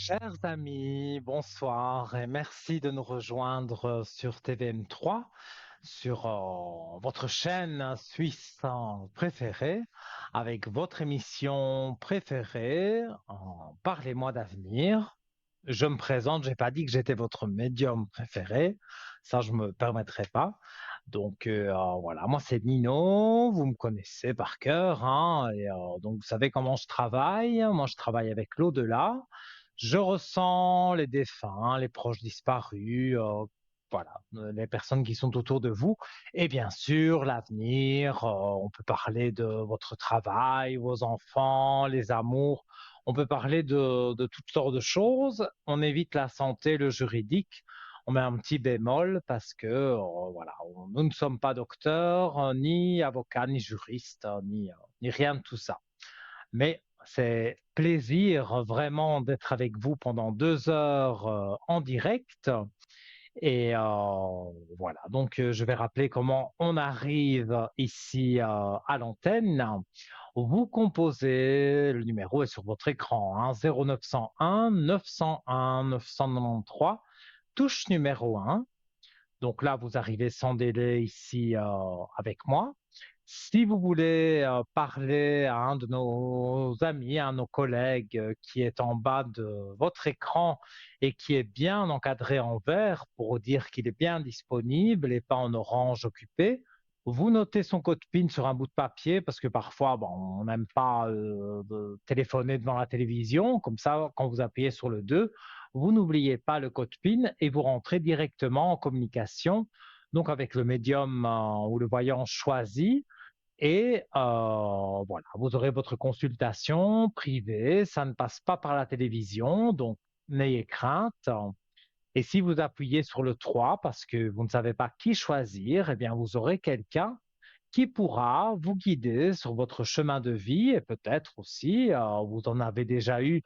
Chers amis, bonsoir et merci de nous rejoindre sur TVM3, sur votre chaîne suisse préférée, avec votre émission préférée, Parlez-moi d'avenir. Je me présente, j'ai pas dit que j'étais votre médium préféré, ça je me permettrai pas. Donc voilà, moi c'est Nino, vous me connaissez par cœur, hein, et donc vous savez comment je travaille. Moi je travaille avec l'au-delà. Je ressens les défunts, les proches disparus, voilà, les personnes qui sont autour de vous. Et bien sûr, l'avenir, on peut parler de votre travail, vos enfants, les amours. On peut parler de toutes sortes de choses. On évite la santé, le juridique. On met un petit bémol parce que, voilà, nous ne sommes pas docteurs, ni avocats, ni juristes, ni rien de tout ça. Mais c'est plaisir vraiment d'être avec vous pendant 2 heures en direct. Et voilà, donc je vais rappeler comment on arrive ici à l'antenne. Vous composez, le numéro est sur votre écran, hein, 0901 901 993, touche numéro 1. Donc là, vous arrivez sans délai ici avec moi. Si vous voulez parler à un de nos amis, à un de nos collègues qui est en bas de votre écran et qui est bien encadré en vert pour dire qu'il est bien disponible et pas en orange occupé, vous notez son code PIN sur un bout de papier parce que parfois, bon, on n'aime pas de téléphoner devant la télévision. Comme ça, quand vous appuyez sur le 2, vous n'oubliez pas le code PIN et vous rentrez directement en communication, donc avec le médium ou le voyant choisi. Et voilà, vous aurez votre consultation privée, ça ne passe pas par la télévision, donc n'ayez crainte. Et si vous appuyez sur le 3 parce que vous ne savez pas qui choisir, eh bien vous aurez quelqu'un qui pourra vous guider sur votre chemin de vie et peut-être aussi, vous en avez déjà eu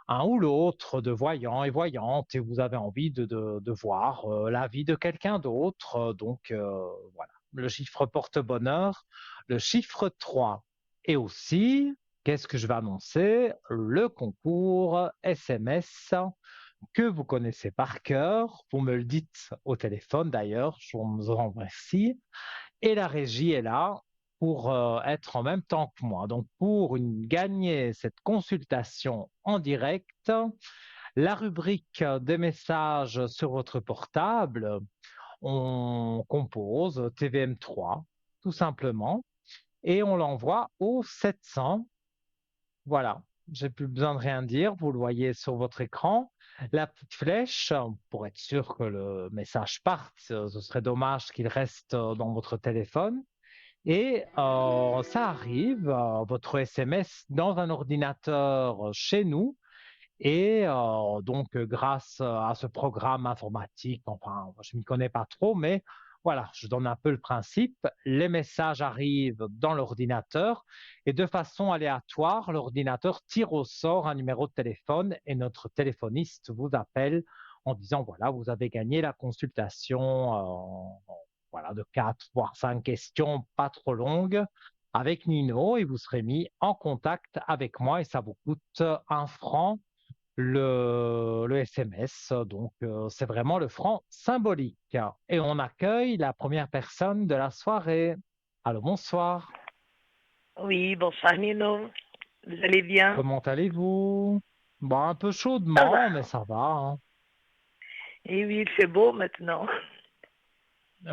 un ou l'autre de voyant et voyante et vous avez envie de voir la vie de quelqu'un d'autre. Donc voilà, le chiffre porte bonheur, le chiffre 3. Et aussi, qu'est-ce que je vais annoncer? Le concours SMS que vous connaissez par cœur. Vous me le dites au téléphone d'ailleurs, je vous en remercie. Et la régie est là pour être en même temps que moi. Donc, pour gagner cette consultation en direct, la rubrique des messages sur votre portable, on compose TVM3, tout simplement, et on l'envoie au 700. Voilà, j'ai plus besoin de rien dire, vous le voyez sur votre écran. La petite flèche, pour être sûr que le message parte, ce serait dommage qu'il reste dans votre téléphone. Et ça arrive, votre SMS dans un ordinateur chez nous. Et donc, grâce à ce programme informatique, enfin, je ne m'y connais pas trop, mais voilà, je donne un peu le principe. Les messages arrivent dans l'ordinateur et de façon aléatoire, l'ordinateur tire au sort un numéro de téléphone et notre téléphoniste vous appelle en disant, voilà, vous avez gagné la consultation, voilà, de 4 voire 5 questions, pas trop longues, avec Nino et vous serez mis en contact avec moi et ça vous coûte 1 franc le SMS. Donc, c'est vraiment le franc symbolique. Et on accueille la première personne de la soirée. Alors, bonsoir. Oui, bonsoir Nino. Vous allez bien? Comment allez-vous? Bon, un peu Ça va. chaudement, mais ça va, hein. Et oui, il fait beau maintenant.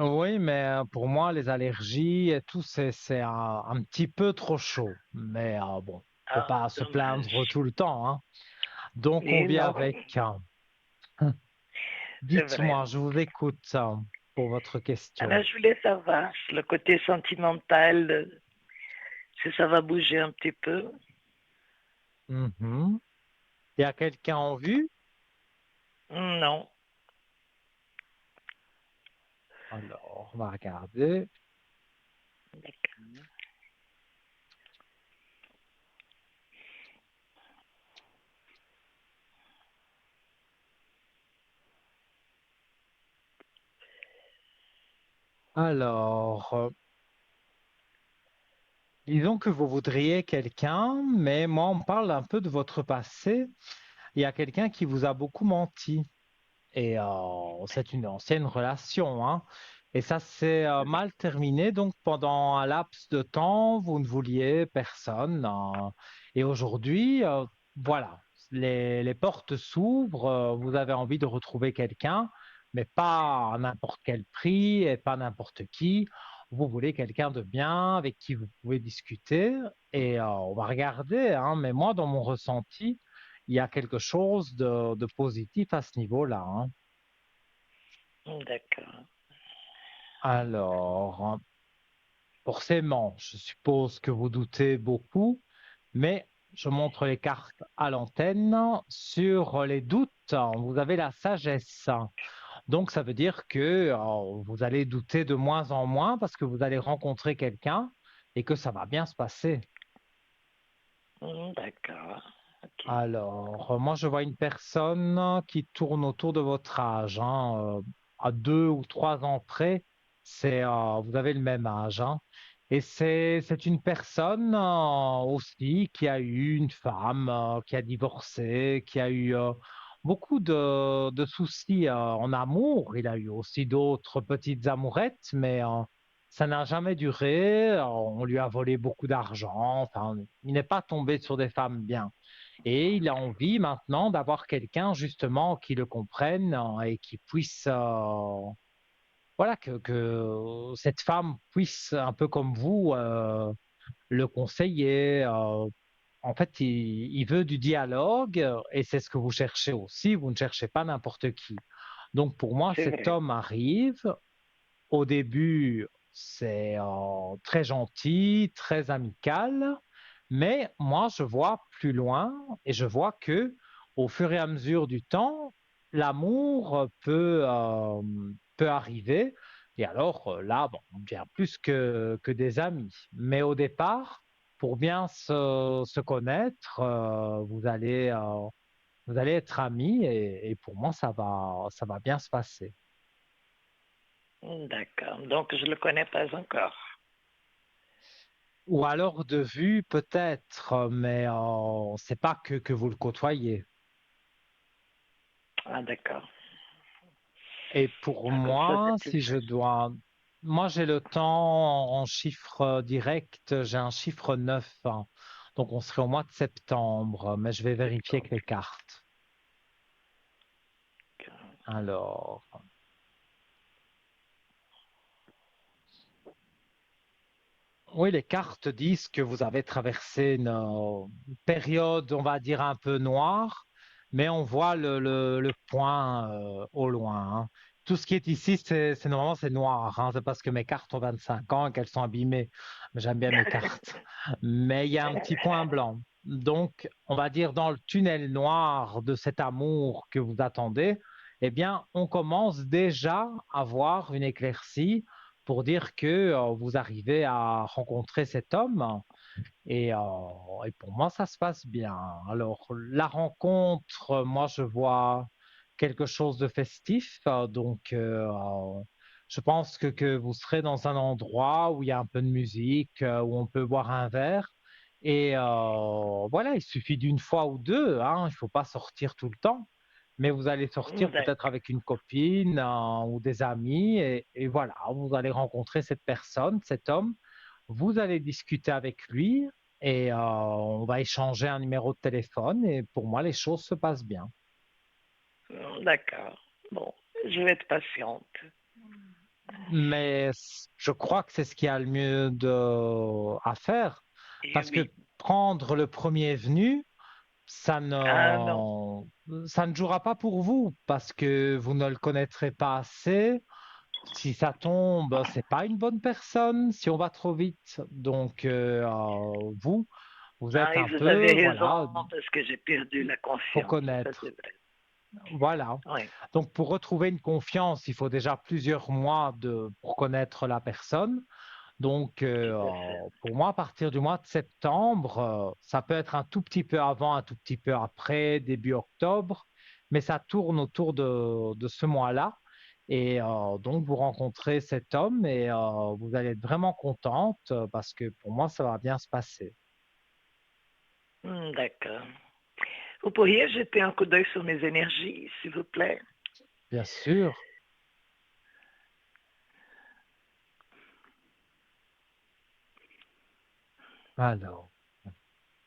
Oui, mais pour moi, les allergies et tout, c'est un petit peu trop chaud. Mais bon, faut Ah, pas se plaindre dommage. tout le temps, hein. Donc, on Et vit non, avec. c'est vrai. Dites-moi, je vous écoute pour votre Alors, question. je voulais savoir si le côté sentimental, si ça va bouger un petit peu. Mhm. Il y a quelqu'un en vue? Non. Alors, on va regarder. Alors, disons que vous voudriez quelqu'un, mais moi, on parle un peu de votre passé. il y a quelqu'un qui vous a beaucoup menti. Et c'est une ancienne relation, hein. Et ça s'est mal terminé. Donc pendant un laps de temps, vous ne vouliez personne. Et aujourd'hui, voilà, les portes s'ouvrent. Vous avez envie de retrouver quelqu'un, mais pas à n'importe quel prix et pas n'importe qui. Vous voulez quelqu'un de bien avec qui vous pouvez discuter. Et on va regarder, hein. Mais moi, dans mon ressenti, il y a quelque chose de positif à ce niveau-là, hein. D'accord. Alors, forcément, je suppose que vous doutez beaucoup, mais je montre les cartes à l'antenne. Sur les doutes, vous avez la sagesse. Donc, ça veut dire que vous allez douter de moins en moins parce que vous allez rencontrer quelqu'un et que ça va bien se passer. D'accord. Ok. Alors, moi, je vois une personne qui tourne autour de votre âge, hein, à 2 ou 3 ans près. Vous avez le même âge, hein. Et c'est une personne aussi qui a eu une femme, qui a divorcé, qui a eu beaucoup de soucis en amour. Il a eu aussi d'autres petites amourettes, mais ça n'a jamais duré. On lui a volé beaucoup d'argent. Enfin, il n'est pas tombé sur des femmes bien. Et il a envie maintenant d'avoir quelqu'un justement qui le comprenne et qui puisse, voilà, que cette femme puisse, un peu comme vous, le conseiller. En fait, il veut du dialogue et c'est ce que vous cherchez aussi. Vous ne cherchez pas n'importe qui. Donc pour moi, C'est cet vrai. homme arrive. Au début, c'est très gentil, très amical, mais moi, je vois plus loin et je vois que au fur et à mesure du temps, l'amour peut arriver. Et alors là, bon, on devient plus que des amis. Mais au départ, pour bien se connaître, vous allez être amis et pour moi, ça va bien se passer. D'accord. Donc, je ne le connais pas encore. Ou alors de vue, peut-être, mais c'est pas que vous le côtoyez. Ah, d'accord. Et pour Ah, comme ça, moi, c'est plus si je facile. dois... Moi, j'ai le temps en chiffre direct, j'ai un chiffre 9, hein. Donc on serait au mois de septembre, mais je vais vérifier avec les cartes. Alors, oui, les cartes disent que vous avez traversé une période, on va dire, un peu noire, mais on voit le point au loin, hein. Tout ce qui est ici, normalement, c'est noir, hein. C'est parce que mes cartes ont 25 ans et qu'elles sont abîmées. Mais j'aime bien mes cartes. Mais il y a un petit point blanc. Donc, on va dire dans le tunnel noir de cet amour que vous attendez, eh bien, on commence déjà à voir une éclaircie pour dire que vous arrivez à rencontrer cet homme et pour moi, ça se passe bien. Alors, la rencontre, moi, je vois quelque chose de festif. Je pense que vous serez dans un endroit où il y a un peu de musique, où on peut boire un verre. Et voilà, il suffit d'une fois ou deux, hein, il ne faut pas sortir tout le temps. Mais vous allez sortir peut-être D'accord. avec une copine ou des amis et voilà, vous allez rencontrer cette personne, cet homme. Vous allez discuter avec lui et on va échanger un numéro de téléphone et pour moi, les choses se passent bien. D'accord. Bon, je vais être patiente. Mais je crois que c'est ce qu'il y a le mieux à faire Et parce que oui. prendre le premier venu, Ah non. ça ne jouera pas pour vous parce que vous ne le connaîtrez pas assez. Si ça tombe, c'est pas une bonne personne si on va trop vite. Donc, vous Ah, êtes et un vous avez peu, raison voilà, parce que j'ai perdu la faut confiance. Ça, c'est connaître. vrai. Voilà. Oui. Donc, pour retrouver une confiance, il faut déjà plusieurs mois pour connaître la personne. Donc, Tout à fait. pour moi, à partir du mois de septembre, ça peut être un tout petit peu avant, un tout petit peu après, début octobre, mais ça tourne autour de ce mois-là. Et donc, vous rencontrez cet homme et vous allez être vraiment contente parce que pour moi, ça va bien se passer. D'accord. Vous pourriez jeter un coup d'œil sur mes énergies, s'il vous plaît? Bien sûr. Alors,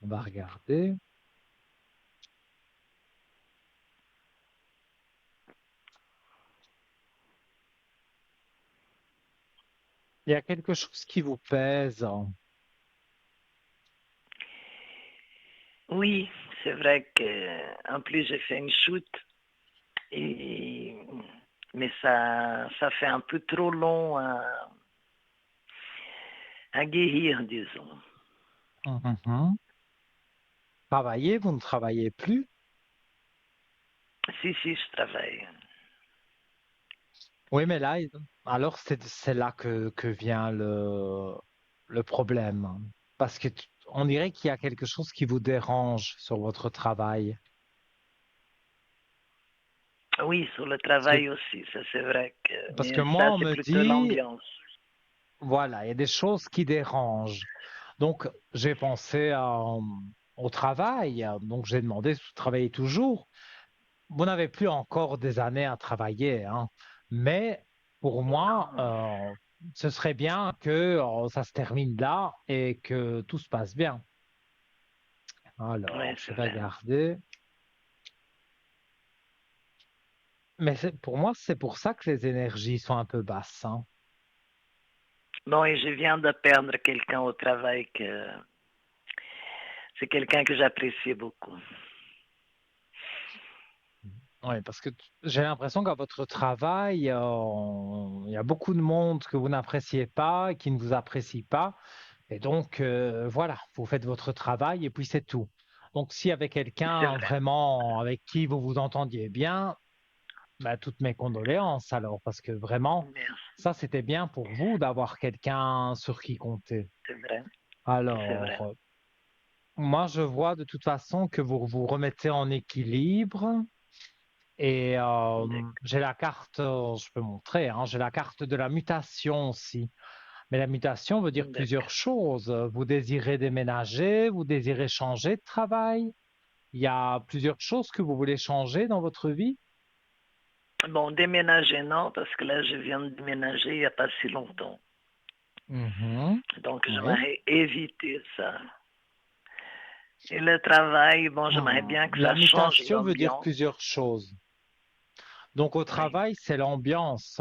on va regarder. Il y a quelque chose qui vous pèse, hein. Oui, c'est vrai que en plus j'ai fait une chute et mais ça fait un peu trop long à guérir, disons. Mhm. Travailler, vous ne travaillez plus? Si, je travaille. Oui, mais là, alors c'est là que vient le problème. Parce que on dirait qu'il y a quelque chose qui vous dérange sur votre travail. Oui, sur le Parce que, travail aussi, ça c'est vrai que, parce que mais moi, ça on c'est me plutôt dit, l'ambiance. voilà, il y a des choses qui dérangent. Donc, j'ai pensé au travail. Donc, j'ai demandé si vous travaillez toujours. Vous n'avez plus encore des années à travailler, hein. Mais pour moi, Non, ce serait bien que ça se termine là et que tout se passe bien. oui, Alors, je c'est vais vrai. regarder. Mais pour moi, c'est pour ça que les énergies sont un peu basses, hein. Bon, et je viens de perdre quelqu'un au travail que c'est quelqu'un que j'appréciais beaucoup. Oui, parce que j'ai l'impression qu'à votre travail, il y a beaucoup de monde que vous n'appréciez pas et qui ne vous apprécie pas. Et donc, voilà, vous faites votre travail et puis c'est tout. Donc, s'il y avait C'est quelqu'un vrai. vraiment avec qui vous vous entendiez bien, bah, toutes mes condoléances alors, parce que vraiment, Merci. ça, c'était bien pour vous d'avoir quelqu'un sur qui compter. C'est vrai. C'est vrai. Alors, moi, je vois de toute façon que vous vous remettez en équilibre. Et j'ai la carte, je peux montrer, hein, j'ai la carte de la mutation aussi. Mais la mutation veut dire plusieurs D'accord. choses. Vous désirez déménager, vous désirez changer de travail. Il y a plusieurs choses que vous voulez changer dans votre vie. Bon, déménager, non, parce que là, je viens de déménager il n'y a pas si longtemps. Mhm. Donc, Oui. j'aimerais éviter ça. Et le travail, bon, j'aimerais bien que La ça change mutation veut dire l'ambiance. plusieurs choses. Donc au Oui, travail, c'est l'ambiance.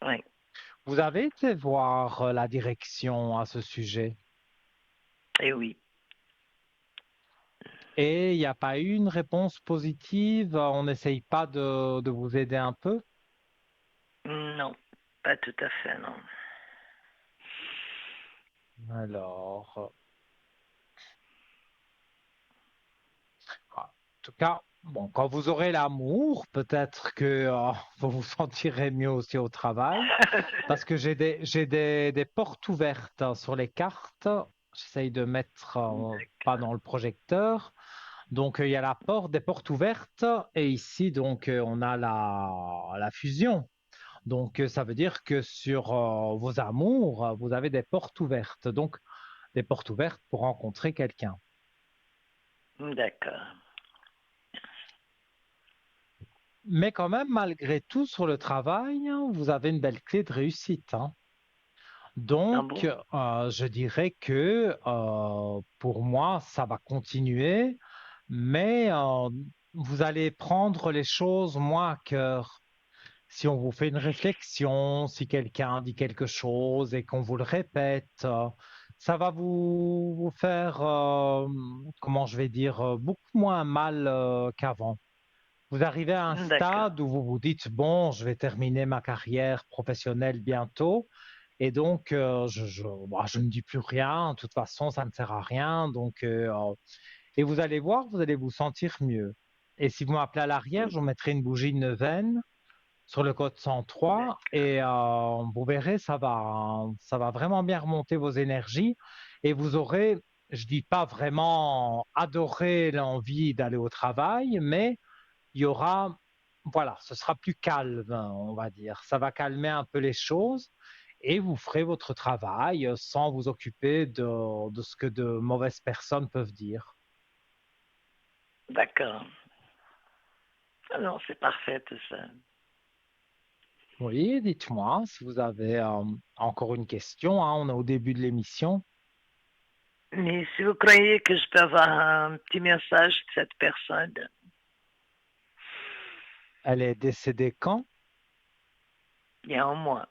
oui. Vous avez été voir la direction à ce sujet Et oui. et il n'y a pas eu une réponse positive. On n'essaye pas de vous aider un peu. Non, pas tout à fait, non. Alors, en tout cas, bon, quand vous aurez l'amour, peut-être que vous vous sentirez mieux aussi au travail, parce que j'ai des portes ouvertes hein, sur les cartes. J'essaye de mettre pas dans le projecteur. Donc, il y a la porte, des portes ouvertes, et ici, donc, on a la fusion. Donc, ça veut dire que sur vos amours, vous avez des portes ouvertes. Donc, des portes ouvertes pour rencontrer quelqu'un. D'accord. Mais quand même, malgré tout, sur le travail, hein, vous avez une belle clé de réussite, hein. Ah Donc, bon? je dirais que pour moi, ça va continuer, mais vous allez prendre les choses moins à cœur. Si on vous fait une réflexion, si quelqu'un dit quelque chose et qu'on vous le répète, ça va vous faire, comment je vais dire, beaucoup moins mal qu'avant. Vous arrivez à un D'accord. stade où vous vous dites, bon, je vais terminer ma carrière professionnelle bientôt, et donc bah, je ne dis plus rien, de toute façon, ça ne sert à rien, donc, et vous allez voir, vous allez vous sentir mieux. Et si vous m'appelez à l'arrière, je vous mettrai une bougie de neuvaine sur le code 103 D'accord. et vous verrez, ça va vraiment bien remonter vos énergies et vous aurez, je dis pas vraiment adorer l'envie d'aller au travail, mais il y aura, voilà, ce sera plus calme, on va dire. Ça va calmer un peu les choses et vous ferez votre travail sans vous occuper de ce que de mauvaises personnes peuvent dire. D'accord. Ah non, c'est parfait tout ça. Oui, dites-moi si vous avez encore une question, hein, on est au début de l'émission. Mais si vous croyez que je peux avoir un petit message de cette personne, Elle est décédée quand? il y a un mois.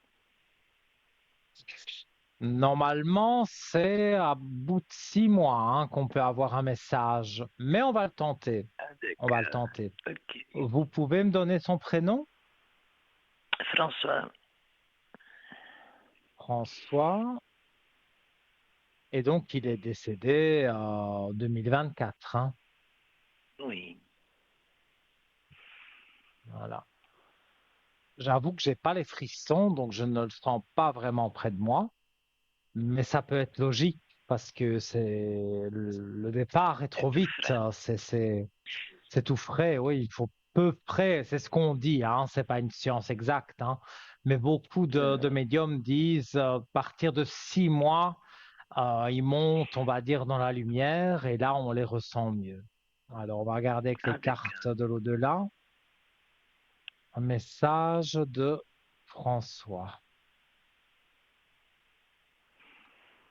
Normalement, c'est à bout de 6 mois hein, qu'on peut avoir un message, mais on va le tenter. Ah, On va le d'accord. tenter. Ok. Vous pouvez me donner son prénom? François, François. Et donc, il est décédé en 2024. Hein. oui. Voilà. J'avoue que j'ai pas les frissons, donc je ne le sens pas vraiment près de moi. Mais ça peut être logique parce que le départ est C'est trop tout vite. frais. C'est tout frais. Oui, il faut peu près. C'est ce qu'on dit. Hein, c'est pas une science exacte. Hein, mais beaucoup de Non. médiums disent partir de 6 mois, ils montent, on va dire, dans la lumière et là, on les ressent mieux. Alors, on va regarder avec les Ah, cartes d'accord. de l'au-delà. Un message de François.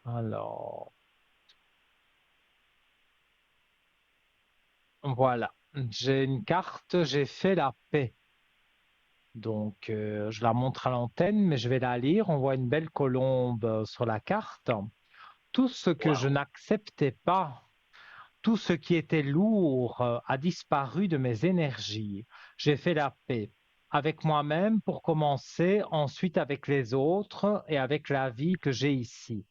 Alors, voilà. J'ai une carte, j'ai fait la paix. Donc, je la montre à l'antenne, mais je vais la lire. On voit une belle colombe sur la carte. Tout ce que je Wow. n'acceptais pas, tout ce qui était lourd a disparu de mes énergies. J'ai fait la paix avec moi-même pour commencer, ensuite avec les autres et avec la vie que j'ai ici.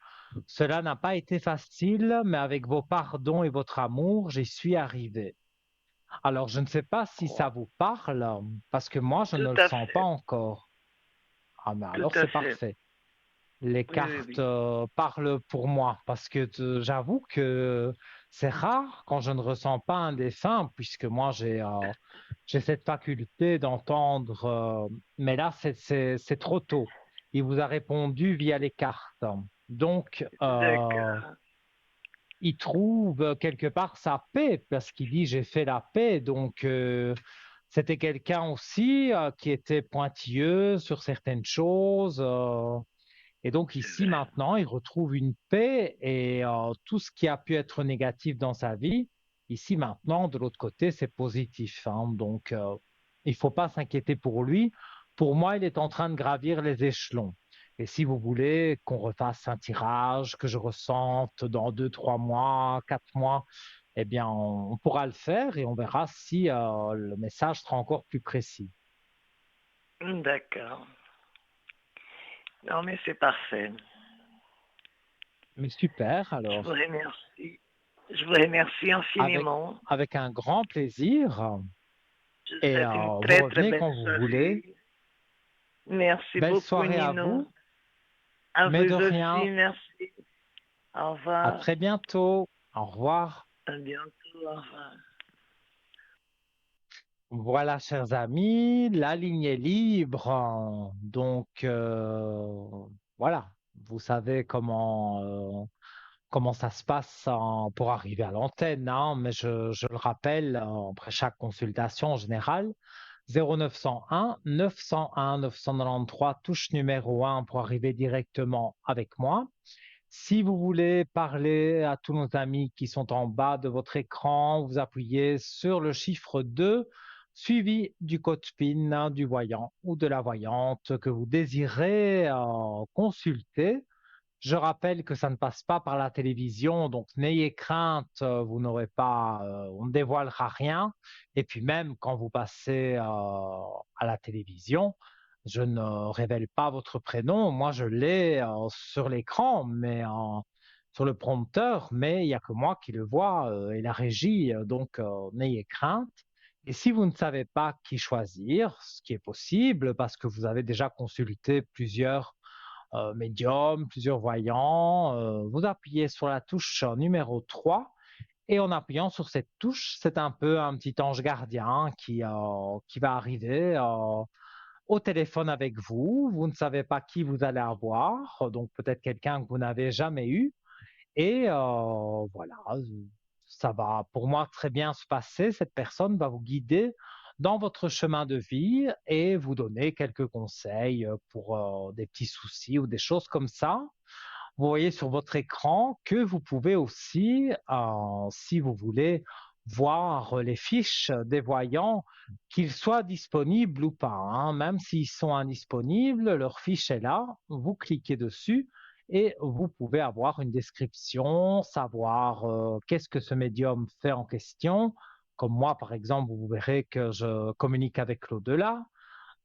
Cela n'a pas été facile, mais avec vos pardons et votre amour, j'y suis arrivé. Alors, je ne sais pas si ça Wow. vous parle, parce que moi, je Tout ne le à sens pas fait. encore. Ah, mais Tout alors, à c'est fait. parfait. Les Oui, oui, cartes oui. parlent pour moi, parce que j'avoue que c'est rare quand je ne ressens pas un défunt, puisque moi, j'ai cette faculté d'entendre, mais là, c'est trop tôt. Il vous a répondu via les cartes. Donc, D'accord. il trouve quelque part sa paix parce qu'il dit j'ai fait la paix. Donc, c'était quelqu'un aussi qui était pointilleux sur certaines choses. Et donc C'est ici vrai. maintenant, il retrouve une paix et tout ce qui a pu être négatif dans sa vie, ici maintenant, de l'autre côté, c'est positif. Hein. Donc, il ne faut pas s'inquiéter pour lui. Pour moi, il est en train de gravir les échelons. Et si vous voulez qu'on refasse un tirage, que je ressente dans 2, 3 mois, 4 mois, eh bien, on pourra le faire et on verra si le message sera encore plus précis. D'accord. Non, mais c'est parfait. Mais super, Je vous alors, remercie. Je vous remercie avec, infiniment. avec un grand plaisir. Je vous Et souhaite une vous très, très revenez belle quand vous voulez. soirée. Merci Belle beaucoup, soirée à Nino. vous, À mais de vous aussi, rien. merci. Au À revoir. très bientôt. Au revoir. À bientôt. Au revoir. Voilà, chers amis, la ligne est libre. Donc, voilà, vous savez comment ça se passe pour arriver à l'antenne, hein, mais je le rappelle, après chaque consultation en général, 0901 901 993, touche numéro 1 pour arriver directement avec moi. Si vous voulez parler à tous nos amis qui sont en bas de votre écran, vous appuyez sur le chiffre 2, suivi du code PIN du voyant ou de la voyante que vous désirez consulter. Je rappelle que ça ne passe pas par la télévision, donc n'ayez crainte, vous n'aurez pas, on ne dévoilera rien. Et puis même quand vous passez à la télévision, je ne révèle pas votre prénom. Moi, je l'ai sur l'écran, mais sur le prompteur, mais il n'y a que moi qui le vois et la régie. Donc n'ayez crainte. Et si vous ne savez pas qui choisir, ce qui est possible parce que vous avez déjà consulté plusieurs médium, plusieurs voyants. Vous appuyez sur la touche numéro 3 et en appuyant sur cette touche, c'est un peu un petit ange gardien qui va arriver au téléphone avec vous. Vous ne savez pas qui vous allez avoir, donc peut-être quelqu'un que vous n'avez jamais eu. Et voilà, ça va pour moi très bien se passer. Cette personne va vous guider dans votre chemin de vie et vous donner quelques conseils pour des petits soucis ou des choses comme ça. Vous voyez sur votre écran que vous pouvez aussi, si vous voulez, voir les fiches des voyants, qu'ils soient disponibles ou pas, hein. Même s'ils sont indisponibles, leur fiche est là, vous cliquez dessus et vous pouvez avoir une description, savoir qu'est-ce que ce médium fait en question. Comme moi, par exemple, vous verrez que je communique avec l'au-delà.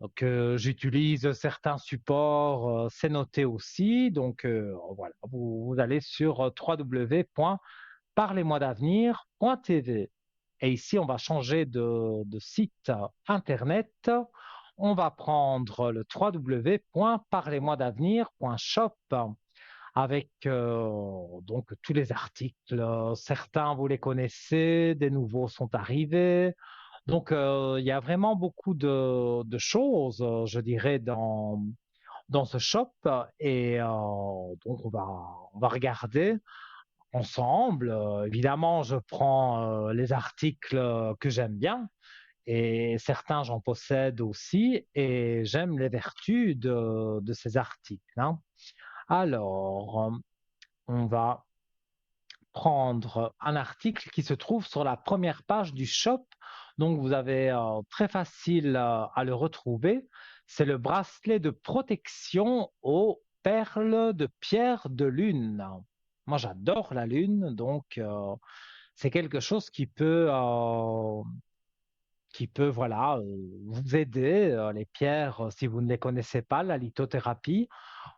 Donc, j'utilise certains supports, c'est noté aussi. Donc, voilà, vous allez sur www.parlez-moi-d'avenir.tv. Et ici, on va changer de site internet. On va prendre le www.parlez-moi-d'avenir.shop avec donc tous les articles. Certains, vous les connaissez, des nouveaux sont arrivés. Donc, il y a vraiment beaucoup de choses, je dirais, dans ce shop. Et donc, on va regarder ensemble. Évidemment, je prends les articles que j'aime bien. Et certains, j'en possède aussi. Et j'aime les vertus de ces articles, hein. Alors, on va prendre un article qui se trouve sur la première page du shop. Donc, vous avez très facile à le retrouver. C'est le bracelet de protection aux perles de pierre de lune. Moi, j'adore la lune, donc c'est quelque chose qui peut voilà, vous aider. Les pierres, si vous ne les connaissez pas, la lithothérapie,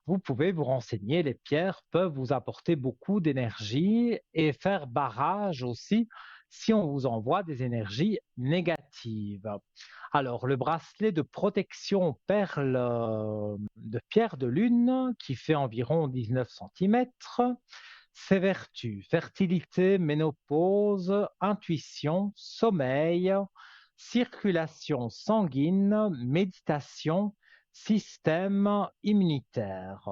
vous pouvez vous renseigner. Les pierres peuvent vous apporter beaucoup d'énergie et faire barrage aussi si on vous envoie des énergies négatives. Alors, le bracelet de protection perle de pierre de lune qui fait environ 19 centimètres. Ses vertus, fertilité, ménopause, intuition, sommeil, circulation sanguine, méditation, système immunitaire.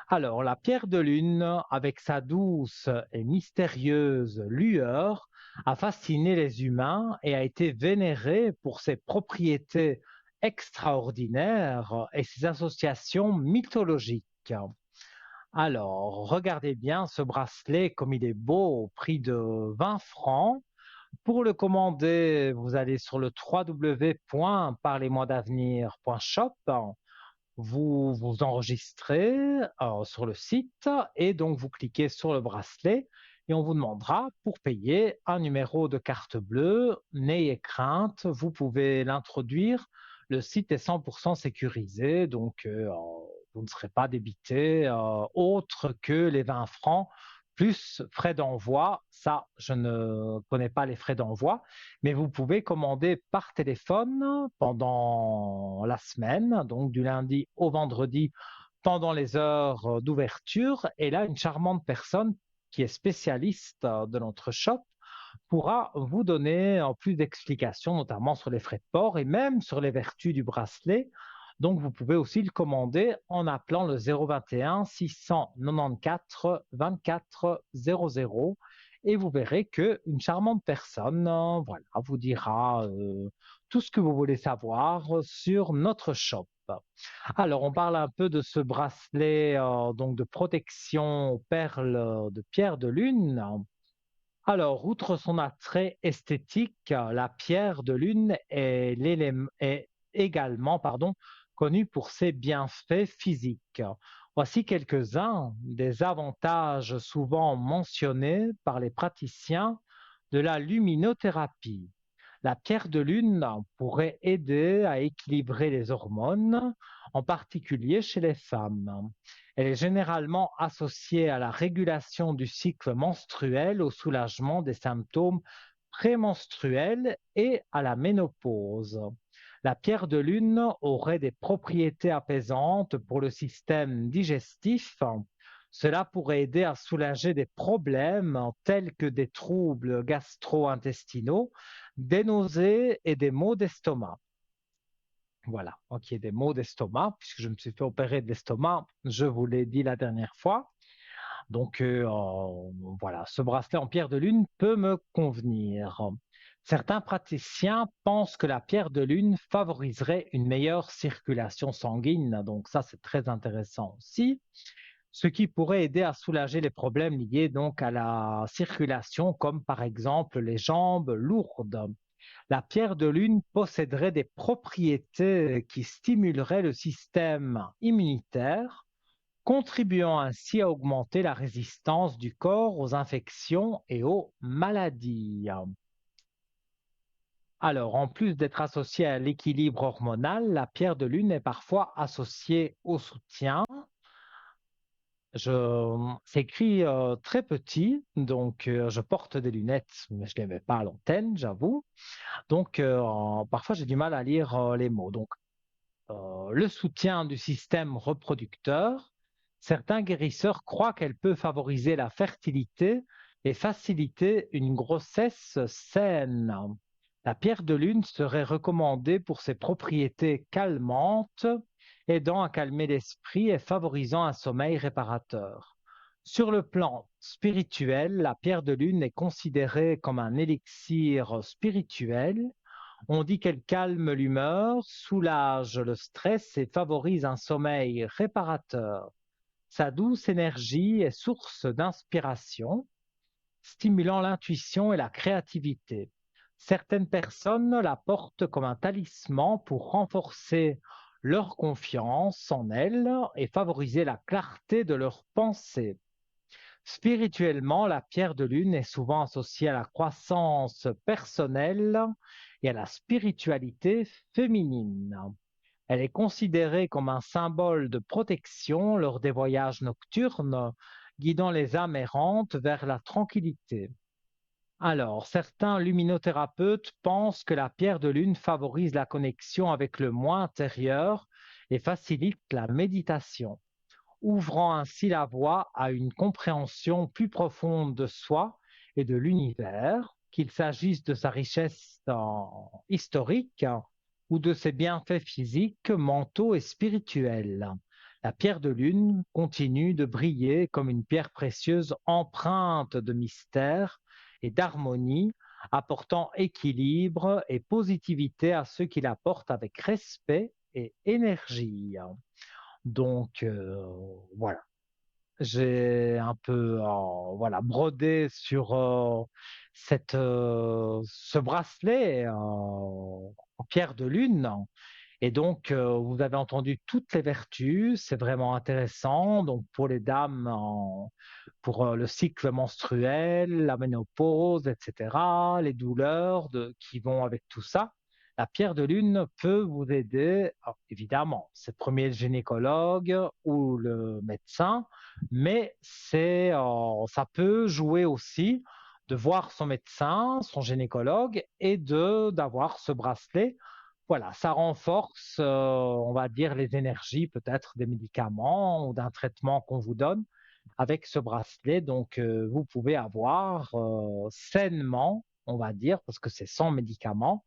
Alors, la pierre de lune, avec sa douce et mystérieuse lueur, a fasciné les humains et a été vénérée pour ses propriétés extraordinaires et ses associations mythologiques. Alors, regardez bien ce bracelet comme il est beau au prix de 20 francs. Pour le commander, vous allez sur le www.parlez-moi-d'avenir.shop. Vous vous enregistrez sur le site et donc vous cliquez sur le bracelet et on vous demandera pour payer un numéro de carte bleue. N'ayez crainte, vous pouvez l'introduire. Le site est 100% sécurisé, donc vous ne serez pas débité autre que les 20 francs plus frais d'envoi. Ça, je ne connais pas les frais d'envoi, mais vous pouvez commander par téléphone pendant la semaine, donc du lundi au vendredi pendant les heures d'ouverture. Et là, une charmante personne qui est spécialiste de notre shop pourra vous donner plus d'explications, notamment sur les frais de port et même sur les vertus du bracelet. Donc, vous pouvez aussi le commander en appelant le 021 694 24 00 et vous verrez qu'une charmante personne voilà, vous dira tout ce que vous voulez savoir sur notre shop. Alors, on parle un peu de ce bracelet donc de protection aux perles de pierre de lune. Alors, outre son attrait esthétique, la pierre de lune est également connue pour ses bienfaits physiques. Voici quelques-uns des avantages souvent mentionnés par les praticiens de la luminothérapie. La pierre de lune pourrait aider à équilibrer les hormones, en particulier chez les femmes. Elle est généralement associée à la régulation du cycle menstruel, au soulagement des symptômes prémenstruels et à la ménopause. La pierre de lune aurait des propriétés apaisantes pour le système digestif. Cela pourrait aider à soulager des problèmes tels que des troubles gastro-intestinaux, des nausées et des maux d'estomac. Voilà, ok, des maux d'estomac, puisque je me suis fait opérer de l'estomac, je vous l'ai dit la dernière fois. Donc voilà, ce bracelet en pierre de lune peut me convenir. Certains praticiens pensent que la pierre de lune favoriserait une meilleure circulation sanguine, donc ça c'est très intéressant aussi, ce qui pourrait aider à soulager les problèmes liés donc à la circulation, comme par exemple les jambes lourdes. La pierre de lune posséderait des propriétés qui stimuleraient le système immunitaire, contribuant ainsi à augmenter la résistance du corps aux infections et aux maladies. Alors, en plus d'être associée à l'équilibre hormonal, la pierre de lune est parfois associée au soutien. C'est écrit très petit, donc je porte des lunettes, mais je ne les mets pas à l'antenne, j'avoue. Donc, parfois, j'ai du mal à lire les mots. Donc, le soutien du système reproducteur, certains guérisseurs croient qu'elle peut favoriser la fertilité et faciliter une grossesse saine. La pierre de lune serait recommandée pour ses propriétés calmantes, aidant à calmer l'esprit et favorisant un sommeil réparateur. Sur le plan spirituel, la pierre de lune est considérée comme un élixir spirituel. On dit qu'elle calme l'humeur, soulage le stress et favorise un sommeil réparateur. Sa douce énergie est source d'inspiration, stimulant l'intuition et la créativité. Certaines personnes la portent comme un talisman pour renforcer leur confiance en elles et favoriser la clarté de leurs pensées. Spirituellement, la pierre de lune est souvent associée à la croissance personnelle et à la spiritualité féminine. Elle est considérée comme un symbole de protection lors des voyages nocturnes, guidant les âmes errantes vers la tranquillité. Alors, certains luminothérapeutes pensent que la pierre de lune favorise la connexion avec le moi intérieur et facilite la méditation, ouvrant ainsi la voie à une compréhension plus profonde de soi et de l'univers, qu'il s'agisse de sa richesse historique ou de ses bienfaits physiques, mentaux et spirituels. La pierre de lune continue de briller comme une pierre précieuse empreinte de mystère et d'harmonie, apportant équilibre et positivité à ceux qui la portent avec respect et énergie. Donc voilà, j'ai un peu voilà, brodé sur ce bracelet en pierre de lune. Et donc, vous avez entendu toutes les vertus, c'est vraiment intéressant. Donc, pour les dames, pour le cycle menstruel, la ménopause, etc., les douleurs qui vont avec tout ça, la pierre de lune peut vous aider. Alors, évidemment, c'est le premier gynécologue ou le médecin, mais ça peut jouer aussi de voir son médecin, son gynécologue, et d'avoir ce bracelet. Voilà, ça renforce, on va dire, les énergies peut-être des médicaments ou d'un traitement qu'on vous donne avec ce bracelet. Donc, vous pouvez avoir sainement, on va dire, parce que c'est sans médicament,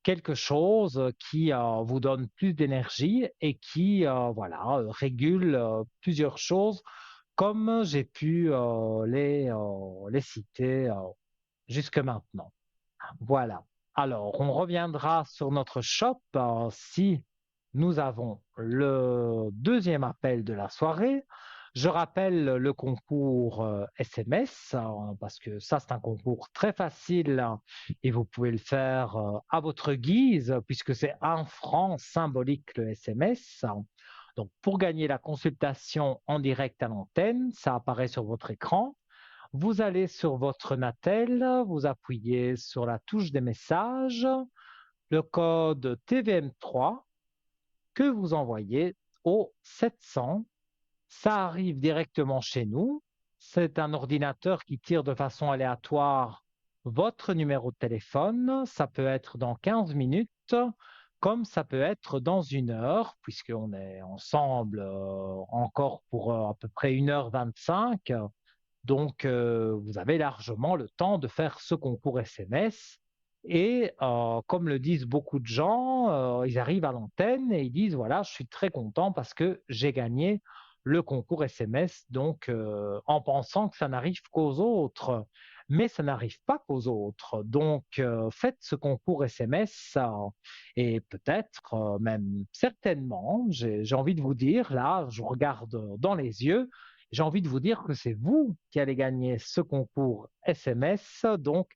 quelque chose qui vous donne plus d'énergie et qui, voilà, régule plusieurs choses, comme j'ai pu les citer jusque maintenant. Voilà. Alors, on reviendra sur notre shop si nous avons le deuxième appel de la soirée. Je rappelle le concours SMS parce que ça, c'est un concours très facile et vous pouvez le faire à votre guise puisque c'est 1 franc symbolique le SMS. Donc, pour gagner la consultation en direct à l'antenne, ça apparaît sur votre écran. Vous allez sur votre Natel, vous appuyez sur la touche des messages, le code TVM3 que vous envoyez au 700. Ça arrive directement chez nous. C'est un ordinateur qui tire de façon aléatoire votre numéro de téléphone. Ça peut être dans 15 minutes, comme ça peut être dans 1 heure, puisqu'on est ensemble encore pour à peu près 1h25. Donc, vous avez largement le temps de faire ce concours SMS. Et comme le disent beaucoup de gens, ils arrivent à l'antenne et ils disent, voilà, je suis très content parce que j'ai gagné le concours SMS, donc en pensant que ça n'arrive qu'aux autres. Mais ça n'arrive pas qu'aux autres. Donc, faites ce concours SMS et peut-être, même certainement, j'ai envie de vous dire, là, je vous regarde dans les yeux, j'ai envie de vous dire que c'est vous qui allez gagner ce concours SMS. Donc,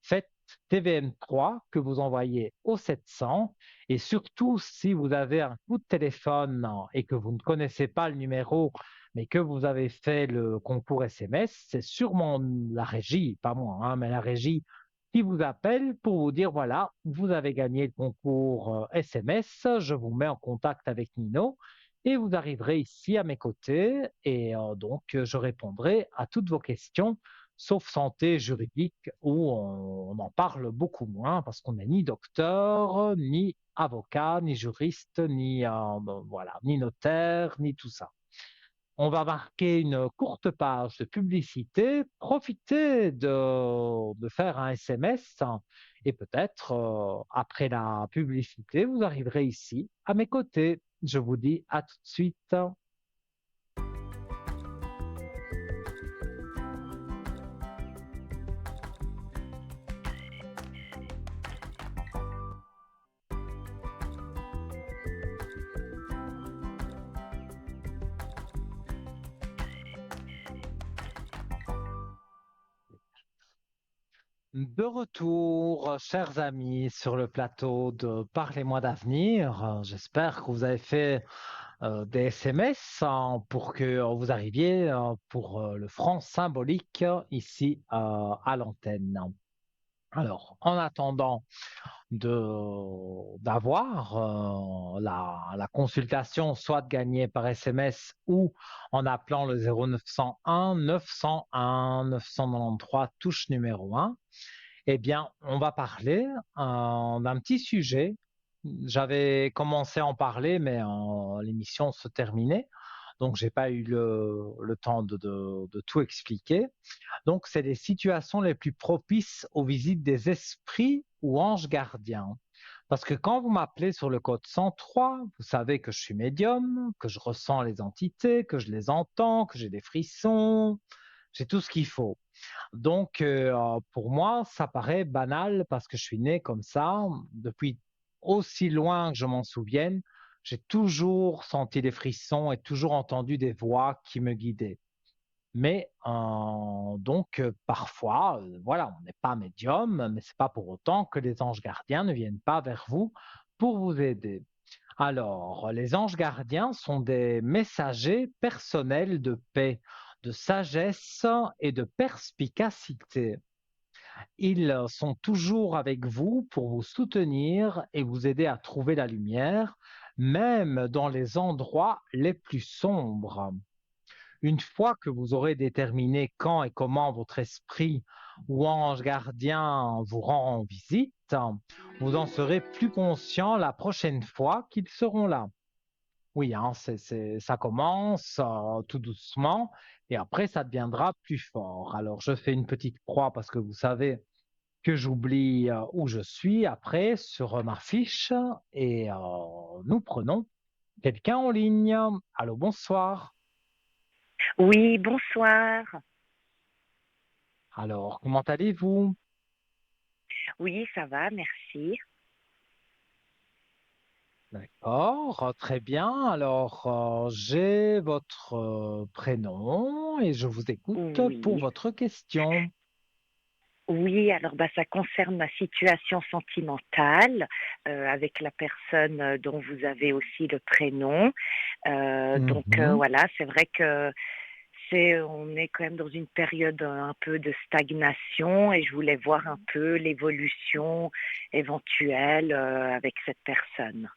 faites TVM3 que vous envoyez au 700 et surtout si vous avez un coup de téléphone et que vous ne connaissez pas le numéro mais que vous avez fait le concours SMS, c'est sûrement la régie, pas moi, hein, mais la régie qui vous appelle pour vous dire voilà, vous avez gagné le concours SMS, je vous mets en contact avec Nino et vous arriverez ici à mes côtés et donc je répondrai à toutes vos questions sauf santé juridique où on en parle beaucoup moins parce qu'on n'est ni docteur, ni avocat, ni juriste, ni voilà, ni notaire, ni tout ça. On va marquer une courte page de publicité. Profitez de faire un SMS et peut-être après la publicité, vous arriverez ici à mes côtés. Je vous dis à tout de suite. De retour, chers amis, sur le plateau de Parlez-moi d'avenir. J'espère que vous avez fait des SMS pour que vous arriviez pour le franc symbolique ici à l'antenne. Alors, en attendant d'avoir la consultation, soit de gagner par SMS ou en appelant le 0901 901 993 touche numéro 1, eh bien, on va parler d'un petit sujet. J'avais commencé à en parler, mais l'émission se terminait, donc j'ai pas eu le temps de tout expliquer. Donc, c'est les situations les plus propices aux visites des esprits ou anges gardiens. Parce que quand vous m'appelez sur le code 103, vous savez que je suis médium, que je ressens les entités, que je les entends, que j'ai des frissons, j'ai tout ce qu'il faut. Donc, pour moi, ça paraît banal parce que je suis né comme ça. Depuis aussi loin que je m'en souvienne, j'ai toujours senti des frissons et toujours entendu des voix qui me guidaient. Mais donc, parfois, voilà, on n'est pas médium, mais c'est pas pour autant que les anges gardiens ne viennent pas vers vous pour vous aider. Alors, les anges gardiens sont des messagers personnels de paix, de sagesse et de perspicacité. Ils sont toujours avec vous pour vous soutenir et vous aider à trouver la lumière, même dans les endroits les plus sombres. Une fois que vous aurez déterminé quand et comment votre esprit ou ange gardien vous rend visite, vous en serez plus conscient la prochaine fois qu'ils seront là. Oui, hein, ça commence tout doucement et après ça deviendra plus fort. Alors je fais une petite croix parce que vous savez que j'oublie où je suis après sur ma fiche et nous prenons quelqu'un en ligne. Allô, bonsoir. Oui, bonsoir. Alors, comment allez-vous? Oui, ça va, merci. D'accord, très bien. Alors, j'ai votre prénom et je vous écoute pour Oui. votre question. Oui, alors ça concerne ma situation sentimentale avec la personne dont vous avez aussi le prénom. Mhm. Voilà, c'est vrai que on est quand même dans une période un peu de stagnation et je voulais voir un peu l'évolution éventuelle avec cette personne.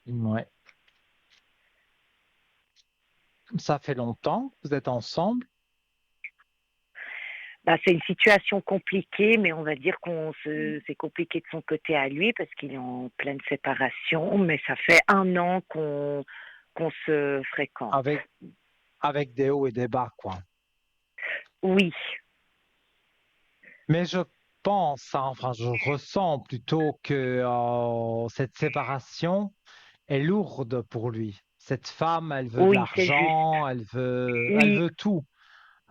Ouais. Ça fait longtemps que vous êtes ensemble? C'est une situation compliquée, mais on va dire c'est compliqué de son côté à lui parce qu'il est en pleine séparation, mais ça fait 1 an qu'on se fréquente. Avec, avec des hauts et des bas, quoi. Oui, Mais je pense, hein, enfin, je ressens plutôt que cette séparation est lourde pour lui. Cette femme, elle veut de Oui, c'est juste. l'argent, elle Oui, veut tout.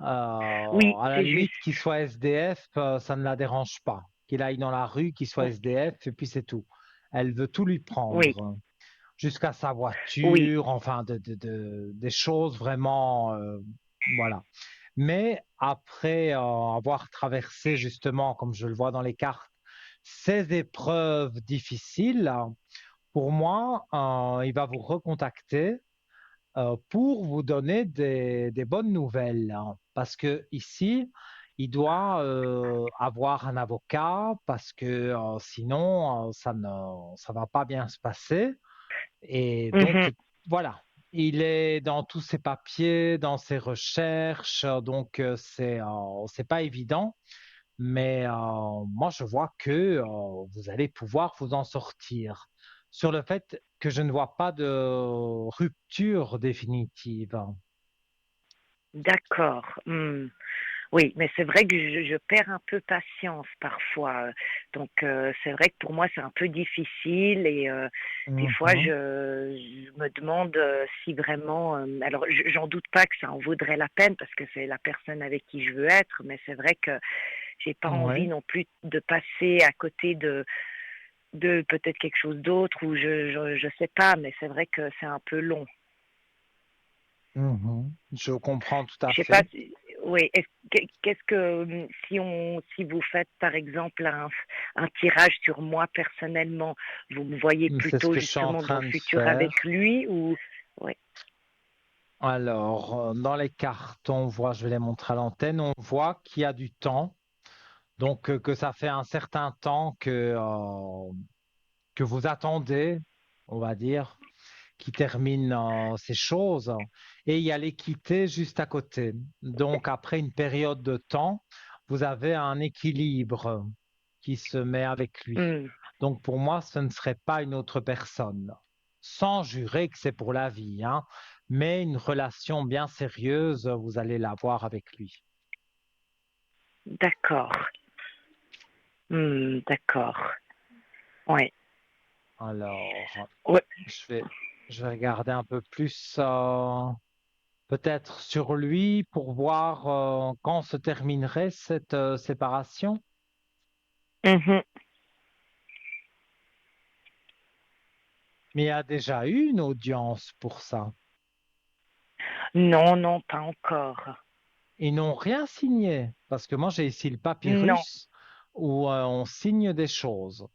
oui, À la c'est limite, juste. qu'il soit SDF, ça ne la dérange pas. Qu'il aille dans la rue, qu'il soit Oui, SDF, et puis c'est tout. Elle veut tout lui oui, prendre, jusqu'à sa oui, voiture, enfin, des choses vraiment, voilà. Mais après avoir traversé justement, comme je le vois dans les cartes, ces épreuves difficiles, pour moi, il va vous recontacter pour vous donner des bonnes nouvelles, hein. Parce que ici, il doit avoir un avocat parce que sinon, ça va pas bien se passer. Et mhm, donc, voilà, il est dans tous ses papiers, dans ses recherches, donc c'est pas évident. Mais moi, je vois que vous allez pouvoir vous en sortir. Sur le fait que je ne vois pas de rupture définitive. d'accord. Oui, mais c'est vrai que je perds un peu patience parfois. Donc, c'est vrai que pour moi, c'est un peu difficile et des fois, Mhm. je me demande si vraiment. Alors, j'en doute pas que ça en vaudrait la peine parce que c'est la personne avec qui je veux être, mais c'est vrai que j'ai pas envie Ouais. non plus de passer à côté de peut-être quelque chose d'autre ou je sais pas, mais c'est vrai que c'est un peu long. Mhm. Je comprends tout à Je sais pas fait. si, oui, qu'est-ce que, si vous faites par exemple un tirage sur moi personnellement, vous me voyez C'est ce plutôt que je suis en justement dans train le de futur avec faire. lui ou, oui, Alors, dans les cartes, on voit, je vais les montrer à l'antenne, on voit qu'il y a du temps. Donc, que ça fait un certain temps que vous attendez, on va dire, qui termine ces choses. Et il y a l'équité juste à côté. Donc, après une période de temps, vous avez un équilibre qui se met avec lui. Hmm, Donc, pour moi, ce ne serait pas une autre personne. Sans jurer que c'est pour la vie, hein, mais une relation bien sérieuse, vous allez l'avoir avec lui. d'accord. D'accord. Oui. Alors, Ouais. je vais, je vais regarder un peu plus. Peut-être sur lui pour voir quand se terminerait cette séparation. Mhm. Mais il y a déjà eu une audience pour ça. Non, non, pas encore. Ils n'ont rien signé parce que moi j'ai ici le Non. papyrus où on signe des choses.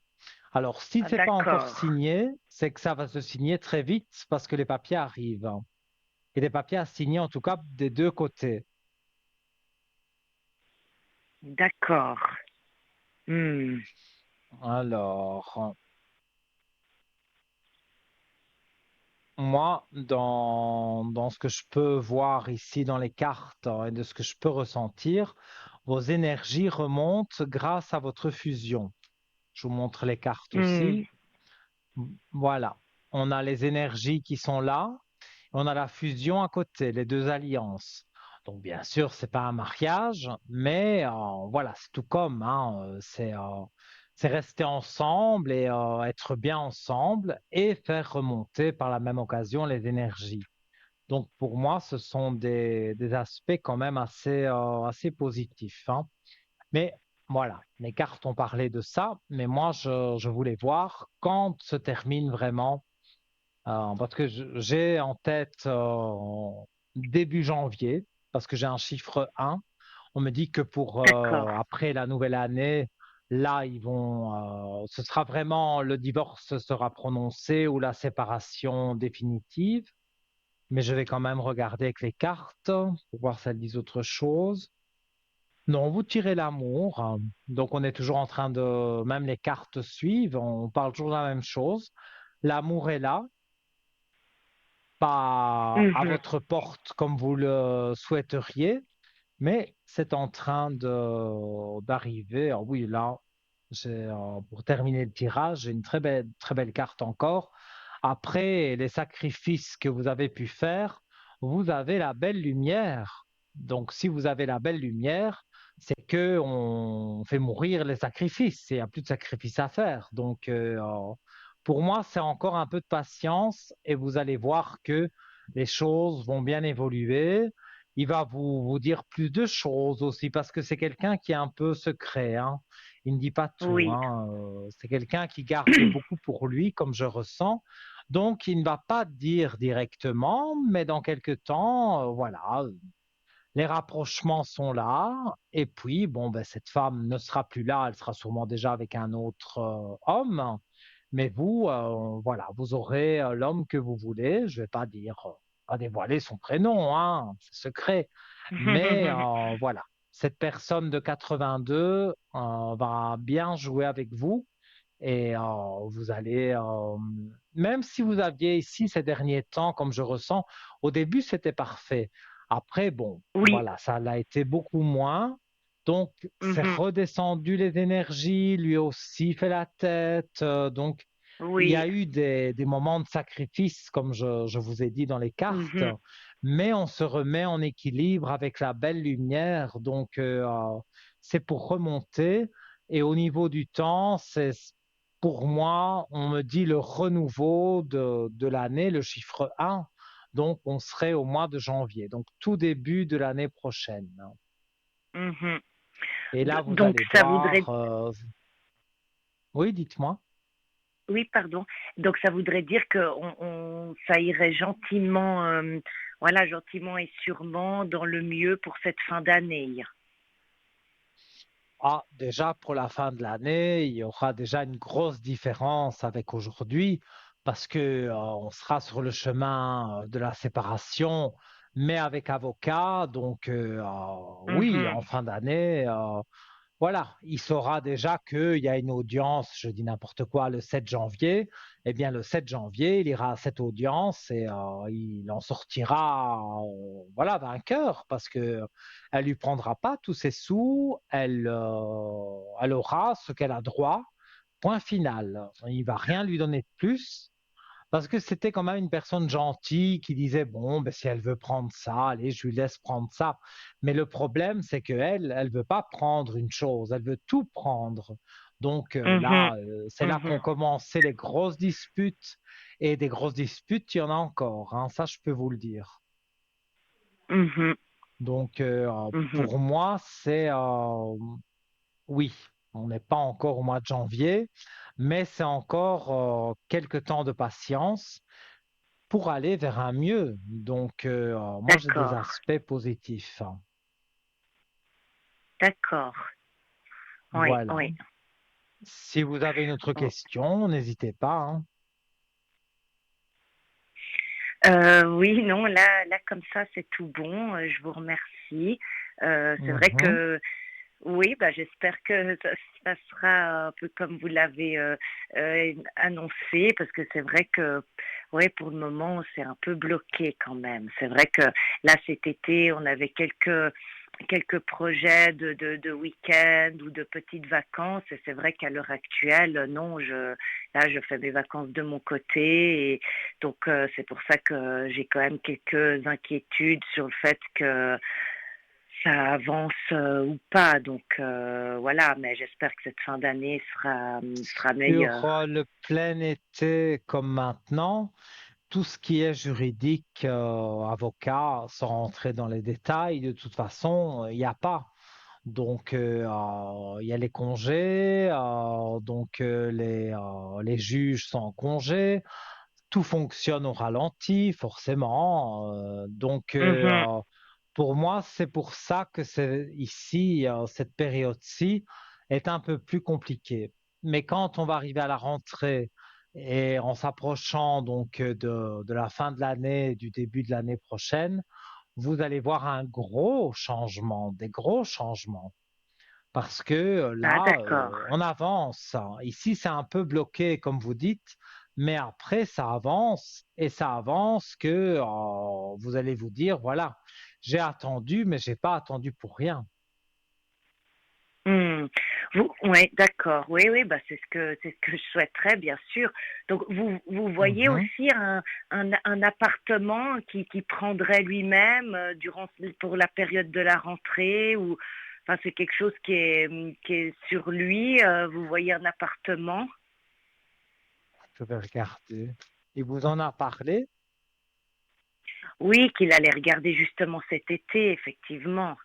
Alors si Ah, c'est pas encore d'accord. signé, c'est que ça va se signer très vite parce que les papiers arrivent, hein. Et des papiers à signer en tout cas des deux côtés. D'accord. Hmm. Alors, moi, dans ce que je peux voir ici dans les cartes et de ce que je peux ressentir, vos énergies remontent grâce à votre fusion. Je vous montre les cartes Hmm. aussi. Voilà. On a les énergies qui sont là. On a la fusion à côté, les deux alliances. Donc, bien sûr, c'est pas un mariage, mais voilà, c'est tout comme, hein, c'est rester ensemble et être bien ensemble et faire remonter par la même occasion les énergies. Donc, pour moi, ce sont des aspects quand même assez positifs, hein. Mais voilà, mes cartes ont parlé de ça, mais moi, je voulais voir quand se termine vraiment, parce que j'ai en tête début janvier, parce que j'ai un chiffre 1. On me dit que pour D'accord. après la nouvelle année, là, ce sera vraiment, le divorce sera prononcé ou la séparation définitive. Mais je vais quand même regarder avec les cartes pour voir si elles disent autre chose. Non, vous tirez l'amour, hein. Donc on est toujours en train de, même les cartes suivent, on parle toujours de la même chose. L'amour est là, pas à Mhm. votre porte comme vous le souhaiteriez, mais c'est en train d'arriver. Ah oui, là, pour terminer le tirage, j'ai une très belle carte encore. Après les sacrifices que vous avez pu faire, vous avez la belle lumière. Donc, si vous avez la belle lumière, c'est que on fait mourir les sacrifices. Il n'y a plus de sacrifices à faire. Donc, Pour moi, c'est encore un peu de patience et vous allez voir que les choses vont bien évoluer. Il va vous dire plus de choses aussi parce que c'est quelqu'un qui est un peu secret, hein. Il ne dit pas tout, Oui, hein. C'est quelqu'un qui garde beaucoup pour lui, comme je ressens. Donc, il ne va pas dire directement, mais dans quelques temps, voilà, les rapprochements sont là. Et puis, bon, ben, cette femme ne sera plus là, elle sera sûrement déjà avec un autre homme. Mais vous, voilà, vous aurez l'homme que vous voulez. Je vais pas dire, pas dévoiler son prénom, hein, c'est secret. Mais voilà, cette personne de 82 va bien jouer avec vous et vous allez, même si vous aviez ici ces derniers temps, comme je ressens, au début c'était parfait. Après, bon, oui, voilà, ça l'a été beaucoup moins. Donc, c'est mhm, redescendu les énergies, lui aussi fait la tête. Donc, il y oui, a eu des moments de sacrifice, comme je vous ai dit dans les cartes, mhm, mais on se remet en équilibre avec la belle lumière. Donc, c'est pour remonter. Et au niveau du temps, c'est pour moi, on me dit le renouveau de l'année, le chiffre 1. Donc, on serait au mois de janvier, donc tout début de l'année prochaine. mhm. Et là, vous Donc allez ça voudrait, voir. Oui, dites-moi. oui, pardon. Donc ça voudrait dire que ça irait gentiment, voilà, gentiment et sûrement dans le mieux pour cette fin d'année. Ah, déjà pour la fin de l'année, il y aura déjà une grosse différence avec aujourd'hui parce que on sera sur le chemin de la séparation, mais avec avocat. Donc oui, en Mhm, fin d'année, voilà, il saura déjà qu'il y a une audience, je dis n'importe quoi, le 7 janvier. Eh bien, le 7 janvier, il ira à cette audience et il en sortira, voilà, vainqueur parce que elle lui prendra pas tous ses sous, elle aura ce qu'elle a droit. Point final. Il va rien lui donner de plus. Parce que c'était quand même une personne gentille qui disait, bon, ben, si elle veut prendre ça, allez, je lui laisse prendre ça. Mais le problème, c'est qu'elle, elle veut pas prendre une chose, elle veut tout prendre. Donc mhm, là, c'est là mhm, qu'ont commencé les grosses disputes. Et des grosses disputes, il y en a encore, hein, ça, je peux vous le dire. mhm, Donc mhm. pour moi, c'est oui, on n'est pas encore au mois de janvier, mais c'est encore quelques temps de patience pour aller vers un mieux. Donc, moi, j'ai des D'accord, aspects positifs. d'accord. Oui, Voilà. oui. Si vous avez une autre question, n'hésitez pas, hein. Oui, non, là, comme ça, c'est tout bon. Je vous remercie. C'est vrai Mhm. que oui, bah, j'espère que ça sera un peu comme vous l'avez annoncé, parce que c'est vrai que, ouais, pour le moment, c'est un peu bloqué quand même. C'est vrai que là, cet été, on avait quelques projets de week-end ou de petites vacances, et c'est vrai qu'à l'heure actuelle, non, là, je fais mes vacances de mon côté, et donc c'est pour ça que j'ai quand même quelques inquiétudes sur le fait que ça avance ou pas. Donc voilà, mais j'espère que cette fin d'année sera Sur meilleure. le plein été comme maintenant, tout ce qui est juridique, avocat, sans rentrer dans les détails, de toute façon, il n'y a pas. Donc, il y a les congés, donc les juges sont en congé, tout fonctionne au ralenti, forcément. Donc, Mhm. pour moi, c'est pour ça que c'est ici, cette période-ci est un peu plus compliquée. Mais quand on va arriver à la rentrée et en s'approchant donc de la fin de l'année, du début de l'année prochaine, vous allez voir un gros changement, des gros changements. Parce que Ah, là, d'accord. on avance, hein. Ici, c'est un peu bloqué, comme vous dites, mais après, ça avance et ça avance que vous allez vous dire, voilà, j'ai attendu, mais j'ai pas attendu pour rien. Hmm. Oui, d'accord. Oui, oui, bah c'est ce que je souhaiterais, bien sûr. Donc vous voyez Mhm. aussi un appartement qui prendrait lui-même pour la période de la rentrée, ou enfin c'est quelque chose qui est sur lui. Vous voyez un appartement. Je vais regarder. Il vous en a parlé? Oui, qu'il allait regarder justement cet été, effectivement.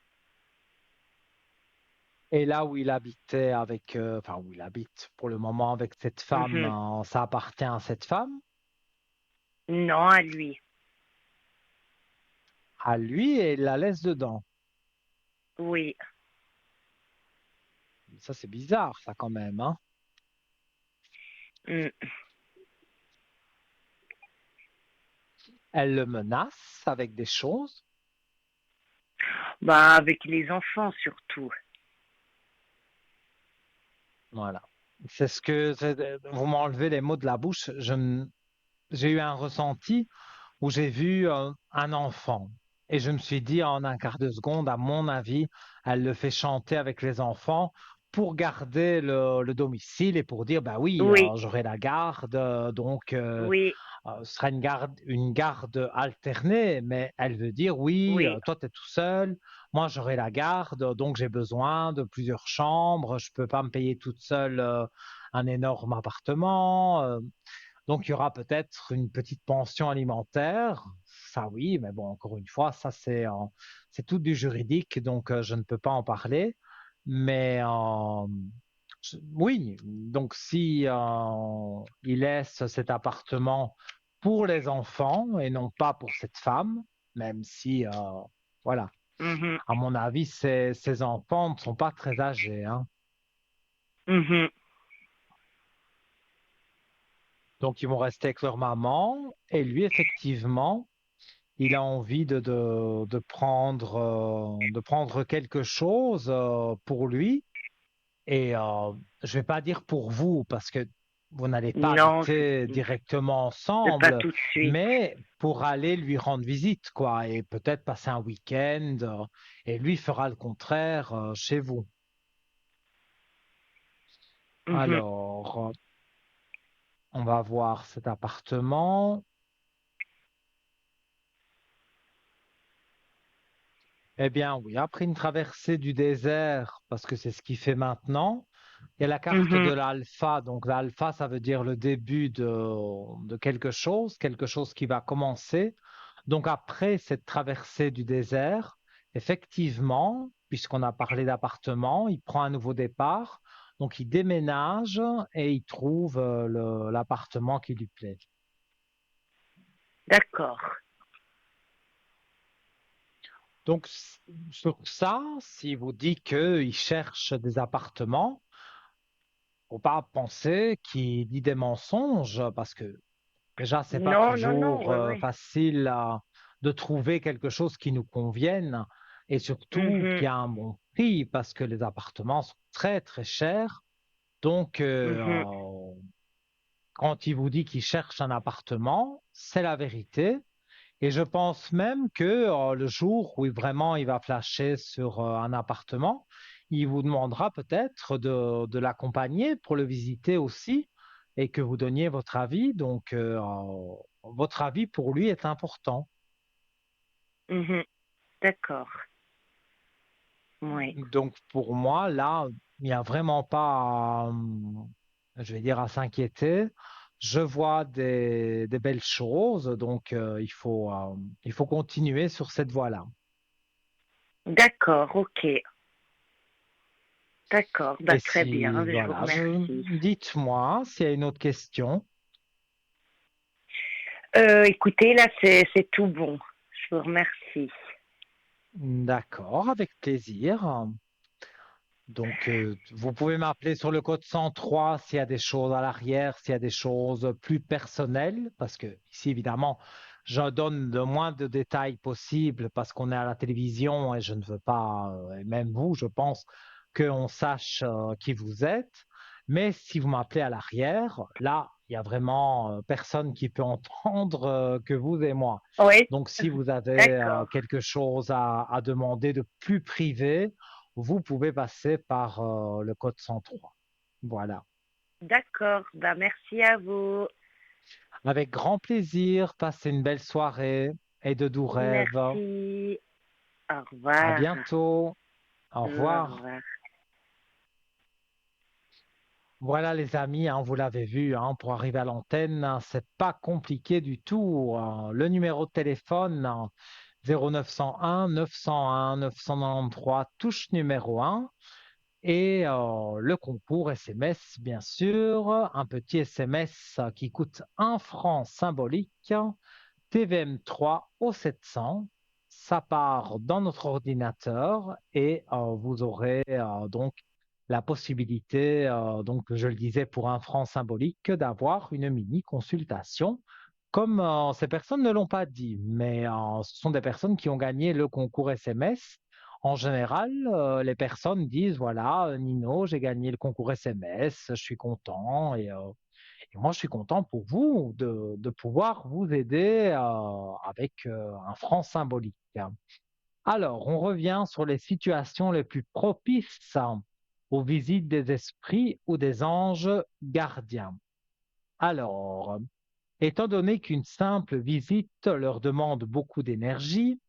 Et là où il habitait avec, enfin où il habite pour le moment avec cette femme, Mhm. ça appartient à cette femme, Non, à lui. à lui, et il la laisse dedans. Oui. Ça, c'est bizarre, ça quand même, hein. Mm. Elle le menace avec des choses. Bah, avec les enfants surtout. Voilà. Vous m'enlevez les mots de la bouche. J'ai eu un ressenti où j'ai vu un enfant. Et je me suis dit en un quart de seconde, à mon avis, elle le fait chanter avec les enfants pour garder le domicile et pour dire, bah oui, Oui, j'aurai la garde, donc oui, ce sera une garde alternée, mais elle veut dire, oui, oui. toi tu es tout seul, moi j'aurai la garde, donc j'ai besoin de plusieurs chambres, je peux pas me payer toute seule un énorme appartement. Donc, il y aura peut-être une petite pension alimentaire. Ça, oui, mais bon, encore une fois, ça, c'est tout du juridique, donc je ne peux pas en parler. Mais oui, donc si il laisse cet appartement pour les enfants et non pas pour cette femme, même si, voilà, Mhm, à mon avis, ces enfants ne sont pas très âgés, hein. mhm. Donc, ils vont rester avec leur maman et lui, effectivement, il a envie de prendre quelque chose pour lui. Et je vais pas dire pour vous, parce que vous n'allez pas Non, habiter directement pas ensemble, tout de suite. mais pour aller lui rendre visite, quoi, et peut-être passer un week-end, et lui fera le contraire chez vous. Mhm, Alors, on va voir cet appartement. Eh bien, oui, après une traversée du désert, parce que c'est ce qu'il fait maintenant, il y a la carte de mhm. l'alpha. Donc, l'alpha, ça veut dire le début de quelque chose qui va commencer. Donc, après cette traversée du désert, effectivement, puisqu'on a parlé d'appartement, il prend un nouveau départ. Donc, il déménage et il trouve l'appartement qui lui plaît. D'accord. Donc, sur ça, si vous dites qu'il cherche des appartements, faut pas penser qu'il dit des mensonges parce que déjà, c'est pas Non, non, non, toujours ouais, ouais. facile de trouver quelque chose qui nous convienne et surtout qui Mhm, a un bon prix parce que les appartements sont très très chers. Donc, mhm, quand il vous dit qu'il cherche un appartement, c'est la vérité. Et je pense même que le jour où vraiment il va flasher sur un appartement, il vous demandera peut-être de l'accompagner pour le visiter aussi et que vous donniez votre avis. Donc, votre avis pour lui est important. mhm. D'accord. Oui. Donc, pour moi, là, il n'y a vraiment pas, je vais dire, à s'inquiéter. Je vois des belles choses, donc il faut continuer sur cette voie-là. D'accord, ok. D'accord, bah, Et très bien, si, je vous voilà, remercie. dites-moi s'il y a une autre question. Écoutez, là, c'est tout bon. Je vous remercie. D'accord, avec plaisir. Donc, vous pouvez m'appeler sur le code 103 s'il y a des choses à l'arrière, s'il y a des choses plus personnelles, parce que ici, évidemment, je donne le moins de détails possible parce qu'on est à la télévision et je ne veux pas, et même vous, je pense, qu'on sache qui vous êtes. Mais si vous m'appelez à l'arrière, là, il y a vraiment personne qui peut entendre que vous et moi. Oui, Donc, si vous avez d'accord. quelque chose à demander de plus privé, vous pouvez passer par le code 103. Voilà. D'accord, bah, merci à vous. Avec grand plaisir, passez une belle soirée et de doux rêves. Merci. Au À revoir. bientôt. Au Au revoir. revoir. Voilà les amis, hein, vous l'avez vu, hein, pour arriver à l'antenne, hein, c'est pas compliqué du tout, hein. Le numéro de téléphone, hein, 0901 901 993, touche numéro 1. Et le concours SMS, bien sûr, un petit SMS qui coûte 1 franc symbolique, TVM3 au 700. Ça part dans notre ordinateur et vous aurez donc la possibilité, donc je le disais pour 1 franc symbolique, d'avoir une mini consultation. Comme ces personnes ne l'ont pas dit, mais ce sont des personnes qui ont gagné le concours SMS. En général, les personnes disent, voilà, Nino, j'ai gagné le concours SMS, je suis content et moi, je suis content pour vous de pouvoir vous aider avec 1 franc symbolique. Alors, on revient sur les situations les plus propices aux visites des esprits ou des anges gardiens. Alors, étant donné qu'une simple visite leur demande beaucoup d'énergie,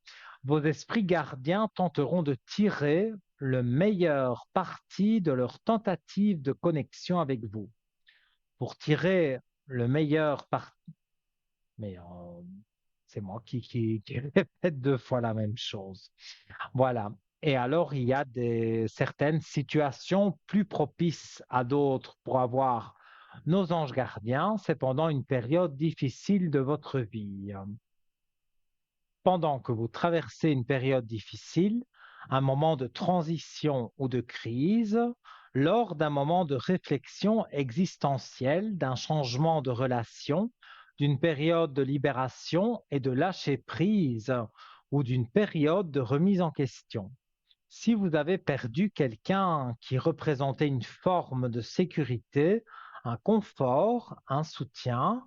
vos esprits gardiens tenteront de tirer le meilleur parti de leur tentative de connexion avec vous. Pour tirer le meilleur parti, mais c'est moi qui répète 2 fois la même chose. Voilà. Et alors, il y a certaines situations plus propices à d'autres pour avoir nos anges gardiens. C'est pendant une période difficile de votre vie. Pendant que vous traversez une période difficile, un moment de transition ou de crise, lors d'un moment de réflexion existentielle, d'un changement de relation, d'une période de libération et de lâcher prise ou d'une période de remise en question. Si vous avez perdu quelqu'un qui représentait une forme de sécurité, un confort, un soutien,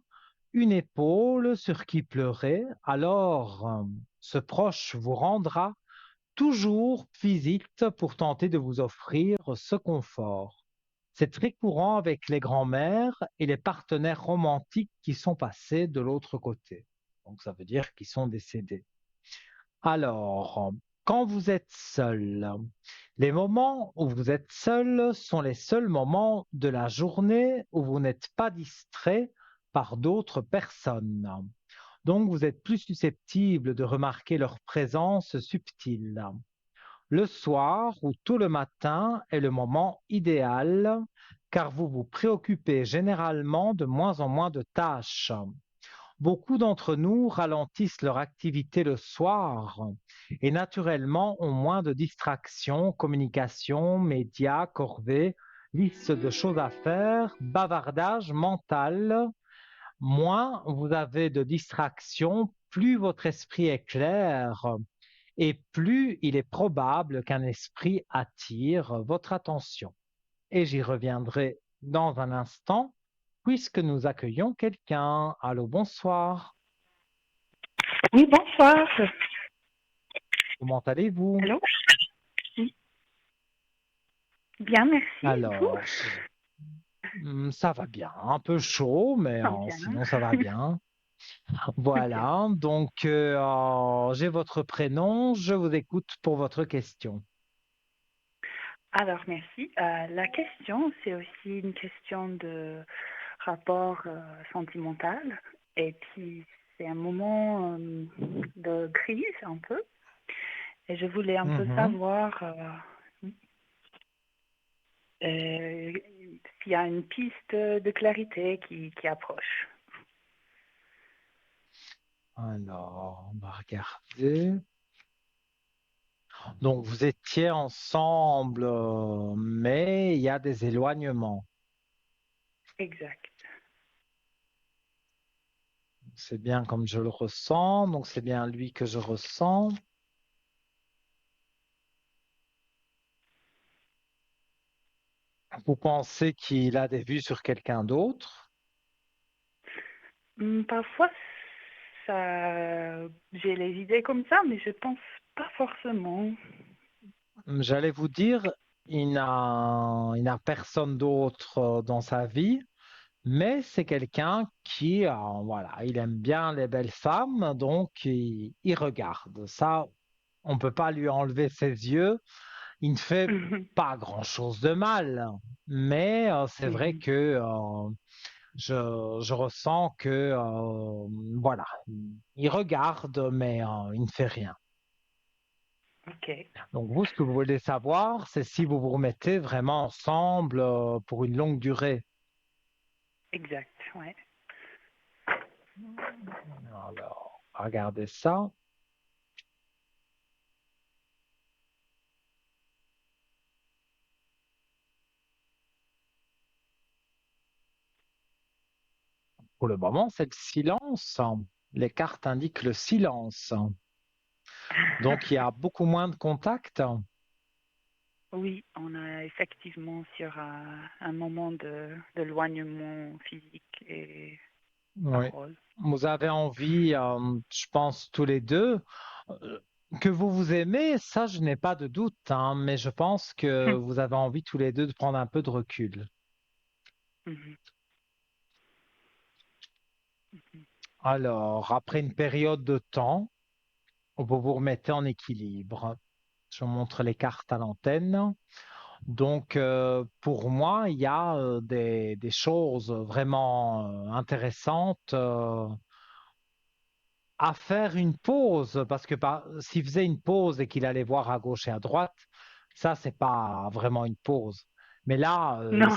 une épaule sur qui pleurer, alors ce proche vous rendra toujours visite pour tenter de vous offrir ce confort. C'est très courant avec les grands-mères et les partenaires romantiques qui sont passés de l'autre côté. Donc ça veut dire qu'ils sont décédés. Alors, quand vous êtes seul, les moments où vous êtes seul sont les seuls moments de la journée où vous n'êtes pas distrait par d'autres personnes. Donc, vous êtes plus susceptible de remarquer leur présence subtile. Le soir ou tôt le matin est le moment idéal car vous vous préoccupez généralement de moins en moins de tâches. Beaucoup d'entre nous ralentissent leur activité le soir et naturellement ont moins de distractions, communication, médias, corvées, liste de choses à faire, bavardage mental. Moins vous avez de distractions, plus votre esprit est clair et plus il est probable qu'un esprit attire votre attention. Et j'y reviendrai dans un instant puisque nous accueillons quelqu'un. Allô, bonsoir. Oui, bonsoir. Comment allez-vous? Allô? Oui. Bien, merci. Et vous? Alors, ça va bien. Un peu chaud, mais Ah, bien. sinon ça va bien. Ok. Voilà, donc j'ai votre prénom, je vous écoute pour votre question. Alors, merci. La question, c'est aussi une question de rapport sentimental. Et puis, c'est un moment de crise un peu. Et je voulais un peu Mhm. savoir s'il y a une piste de clarité qui approche. Alors, on va regarder. Donc, vous étiez ensemble, mais il y a des éloignements. Exact. C'est bien comme je le ressens, donc c'est bien lui que je ressens. Vous pensez qu'il a des vues sur quelqu'un d'autre? Parfois, ça, j'ai les idées comme ça, mais je pense pas forcément. J'allais vous dire, il n'a personne d'autre dans sa vie, mais c'est quelqu'un qui, voilà, il aime bien les belles femmes, donc il regarde. Ça, on ne peut pas lui enlever ses yeux. Il ne fait pas grand-chose de mal. mais c'est vrai Mhm. que je ressens que voilà, il regarde, mais il ne fait rien. Ok, Donc vous, ce que vous voulez savoir, c'est si vous vous remettez vraiment ensemble pour une longue durée. exact, ouais. Alors, regardez ça. Pour le moment, c'est le silence. Les cartes indiquent le silence. Donc, il y a beaucoup moins de contacts. Oui, on a effectivement sur un moment d'éloignement physique et Oui. parole. Vous avez envie, je pense, tous les deux, euh, que vous vous aimez, ça, je n'ai pas de doute, hein, mais je pense que vous avez envie tous les deux de prendre un peu de recul. Mhm, mhm. Alors, après une période de temps, vous vous remettez en équilibre. Je vous montre les cartes à l'antenne. Donc, pour moi, il y a des choses vraiment intéressantes à faire une pause, parce que s'il faisait une pause et qu'il allait voir à gauche et à droite, ça, c'est pas vraiment une pause. Mais là, Non.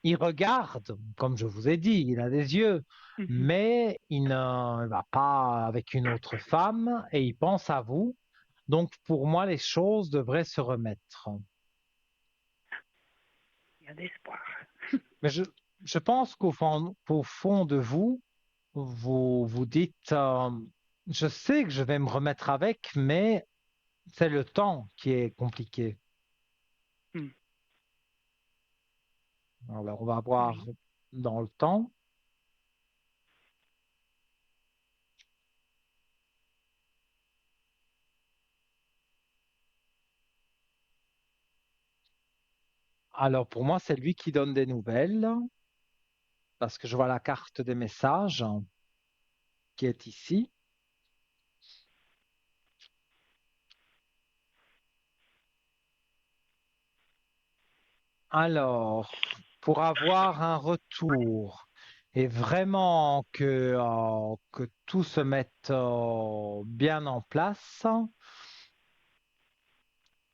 il regarde, comme je vous ai dit, il a des yeux, Mhm. mais il va pas avec une autre femme et il pense à vous. Donc, pour moi, les choses devraient se remettre. Il y a d'espoir. Mais je pense qu'au fond de vous, vous vous dites, je sais que je vais me remettre avec, mais c'est le temps qui est compliqué. Mm. Alors, on va voir Oui. dans le temps. Alors, pour moi, c'est lui qui donne des nouvelles, parce que je vois la carte des messages qui est ici. Alors, pour avoir un retour et vraiment que tout se mette bien en place,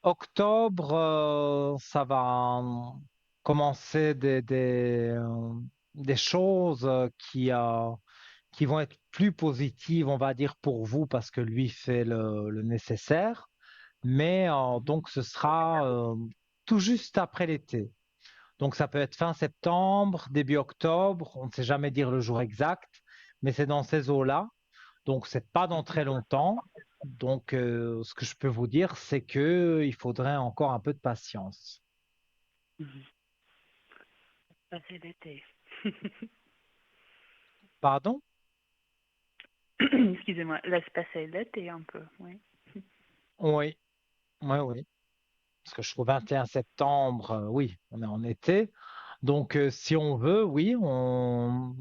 octobre, ça va commencer des choses qui vont être plus positives, on va dire, pour vous, parce que lui fait le nécessaire. Mais Mhm. donc, ce sera tout juste après l'été. Donc, ça peut être fin septembre, début octobre, on ne sait jamais dire le jour exact, mais c'est dans ces eaux-là. Donc, c'est pas dans très longtemps. Donc, ce que je peux vous dire, c'est que il faudrait encore un peu de patience. Mhm. Passer l'été. Pardon? Excusez-moi, laisse passer l'été un peu, oui. Oui, oui, oui. Parce que je trouve 21 septembre, oui, on est en été. Donc, si on veut, oui,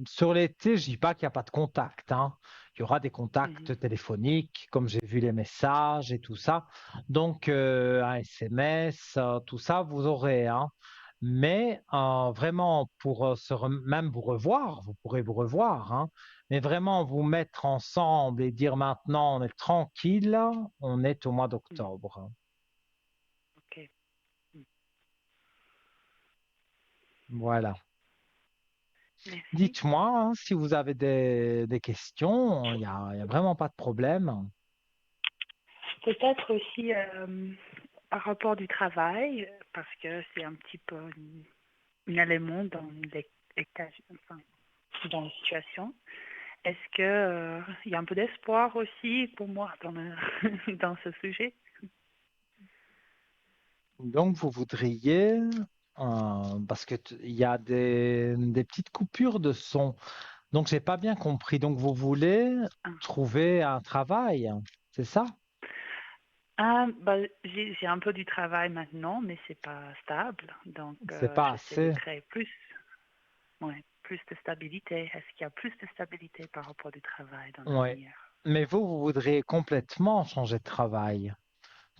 sur l'été, je dis pas qu'il n'y a pas de contact, hein. Il y aura des Mhm. contacts téléphoniques, comme j'ai vu les messages et tout ça. Donc, un SMS, tout ça, vous aurez, hein. Mais vraiment, pour même vous revoir, vous pourrez vous revoir, hein. Mais vraiment vous mettre ensemble et dire maintenant, on est tranquille, on est au mois Mhm. d'octobre. Ok. Mhm. Voilà. Merci. Dites-moi hein, si vous avez des questions, il y a vraiment pas de problème. Peut-être aussi par rapport du travail, parce que c'est un petit peu un élément dans enfin, dans la situation. Est-ce que il y a un peu d'espoir aussi pour moi dans, dans ce sujet? Donc, vous voudriez, parce que il y a des petites coupures de son. Donc, j'ai pas bien compris. Donc, vous voulez Ah, trouver un travail, c'est ça? bah, j'ai un peu du travail maintenant, mais c'est pas stable. Donc, C'est pas j'essaie de assez. créer plus, ouais, plus de stabilité. Est-ce qu'il y a plus de stabilité par rapport du travail dans Ouais. l'avenir? Mais vous voudriez complètement changer de travail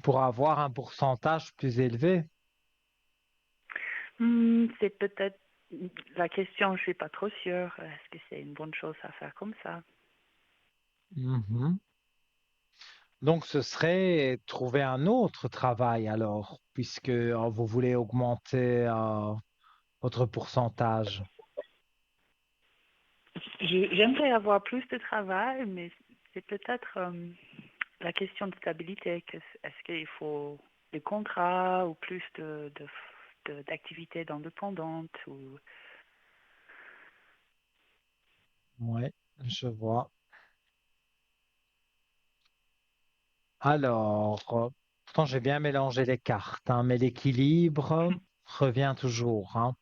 pour avoir un pourcentage plus élevé. C'est peut-être la question, je suis pas trop sûre. Est-ce que c'est une bonne chose à faire comme ça? Mhm. Donc, ce serait trouver un autre travail alors, puisque vous voulez augmenter votre pourcentage. J'aimerais avoir plus de travail, mais c'est peut-être la question de stabilité. Est-ce qu'il faut des contrats ou plus d'activités indépendantes ou... Oui, je vois. Alors, pourtant j'ai bien mélangé les cartes, hein, mais l'équilibre revient toujours, hein.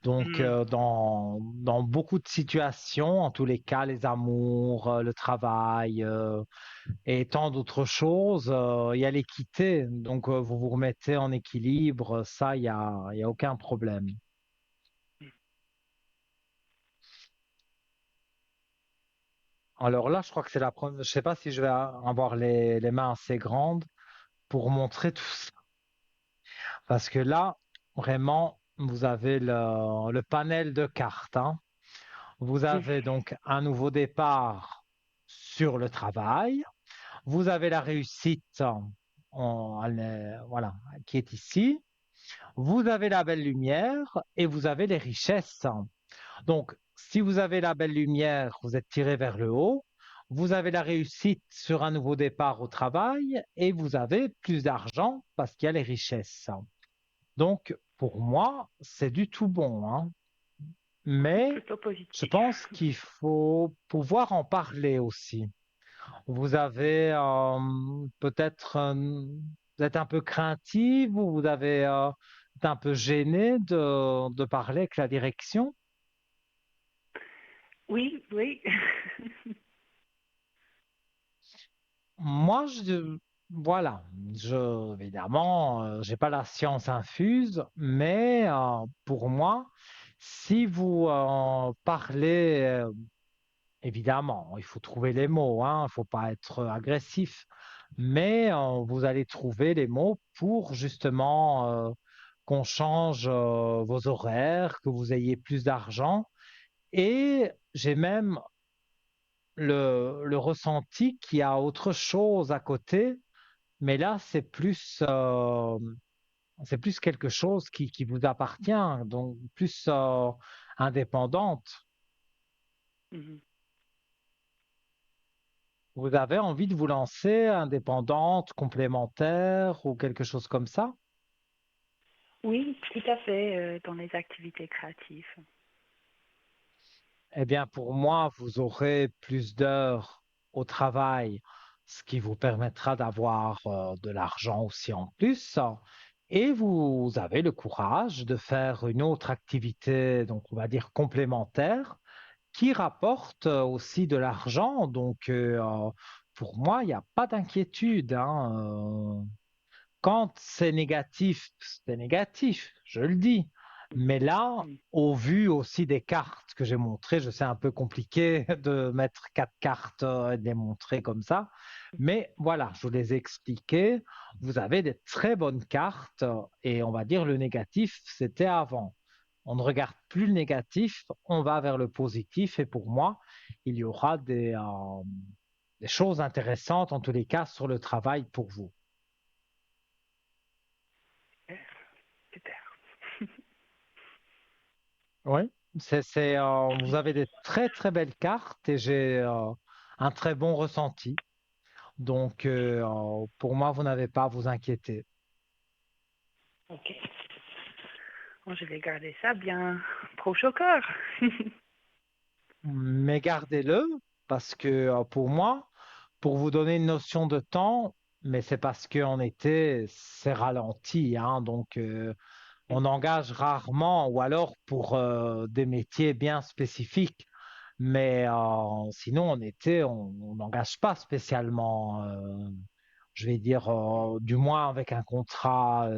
Donc, Hmm. dans beaucoup de situations, en tous les cas, les amours, le travail et tant d'autres choses, il y a l'équité. Donc, vous vous remettez en équilibre, ça, il y a aucun problème. Alors là, je crois que c'est la première. Je sais pas si je vais avoir les mains assez grandes pour montrer tout ça. Parce que là, vraiment, vous avez le panel de cartes, hein. Vous avez donc un nouveau départ sur le travail. Vous avez la réussite voilà, qui est ici. Vous avez la belle lumière et vous avez les richesses. Donc, si vous avez la belle lumière, vous êtes tiré vers le haut. Vous avez la réussite sur un nouveau départ au travail et vous avez plus d'argent parce qu'il y a les richesses. Donc, pour moi, c'est du tout bon, hein. Mais Plutôt je positif. pense qu'il faut pouvoir en parler aussi. Vous avez peut-être, vous êtes un peu craintive ou vous avez êtes un peu gêné de parler avec la direction. Oui, oui. Moi, voilà, évidemment, j'ai pas la science infuse, mais pour moi, si vous parlez, évidemment, il faut trouver les mots, hein, il faut pas être agressif, mais vous allez trouver les mots pour justement qu'on change vos horaires, que vous ayez plus d'argent. Et j'ai même le ressenti qu'il y a autre chose à côté, mais là, c'est plus quelque chose qui vous appartient, donc plus indépendante. Mhm. Vous avez envie de vous lancer indépendante, complémentaire ou quelque chose comme ça? Oui, tout à fait, dans les activités créatives. Eh bien, pour moi, vous aurez plus d'heures au travail, ce qui vous permettra d'avoir de l'argent aussi en plus. Et vous avez le courage de faire une autre activité, donc on va dire complémentaire, qui rapporte aussi de l'argent. Donc, pour moi, il n'y a pas d'inquiétude, hein. Quand c'est négatif, je le dis. Mais là, Mhm. au vu aussi des cartes que j'ai montrées, je sais un peu compliqué de mettre quatre cartes et de les montrer comme ça. Mais voilà, je vous les ai expliquées. Vous avez des très bonnes cartes et on va dire le négatif, c'était avant. On ne regarde plus le négatif, on va vers le positif et pour moi, il y aura des choses intéressantes en tous les cas sur le travail pour vous. Super. Oui, vous avez des très très belles cartes et j'ai un très bon ressenti. Donc, pour moi, vous n'avez pas à vous inquiéter. Ok. Bon, je vais garder ça bien proche au cœur. Mais gardez-le parce que pour moi, pour vous donner une notion de temps, mais c'est parce qu'en été, c'est ralenti, hein, donc on engage rarement ou alors pour des métiers bien spécifiques. Mais sinon, en été, on n'engage pas spécialement, je vais dire, du moins avec un contrat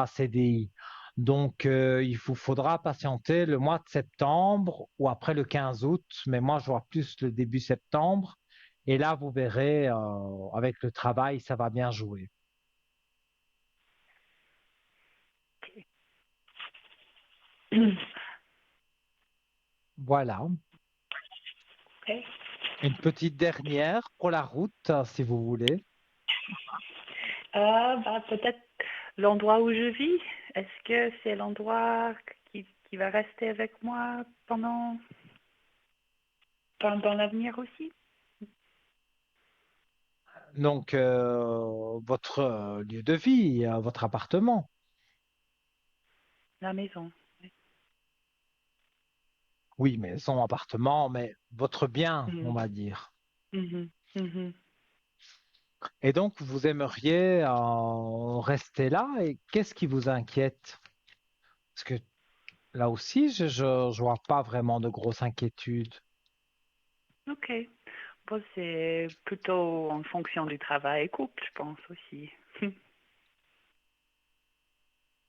CDI. Donc, il vous faudra patienter le mois de septembre ou après le 15 août, mais moi, je vois plus le début septembre. Et là, vous verrez, avec le travail, ça va bien jouer. Voilà. Ok. Une petite dernière pour la route, si vous voulez. Peut-être l'endroit où je vis. Est-ce que c'est l'endroit qui va rester avec moi dans l'avenir aussi? Donc, votre lieu de vie, votre appartement. La maison. Oui, maison, appartement, mais votre bien, on Mhm, va dire. mhm, mhm. Et donc, vous aimeriez rester là et qu'est-ce qui vous inquiète? Parce que là aussi, je vois pas vraiment de grosses inquiétudes. Ok. Bon, c'est plutôt en fonction du travail et couple, je pense aussi.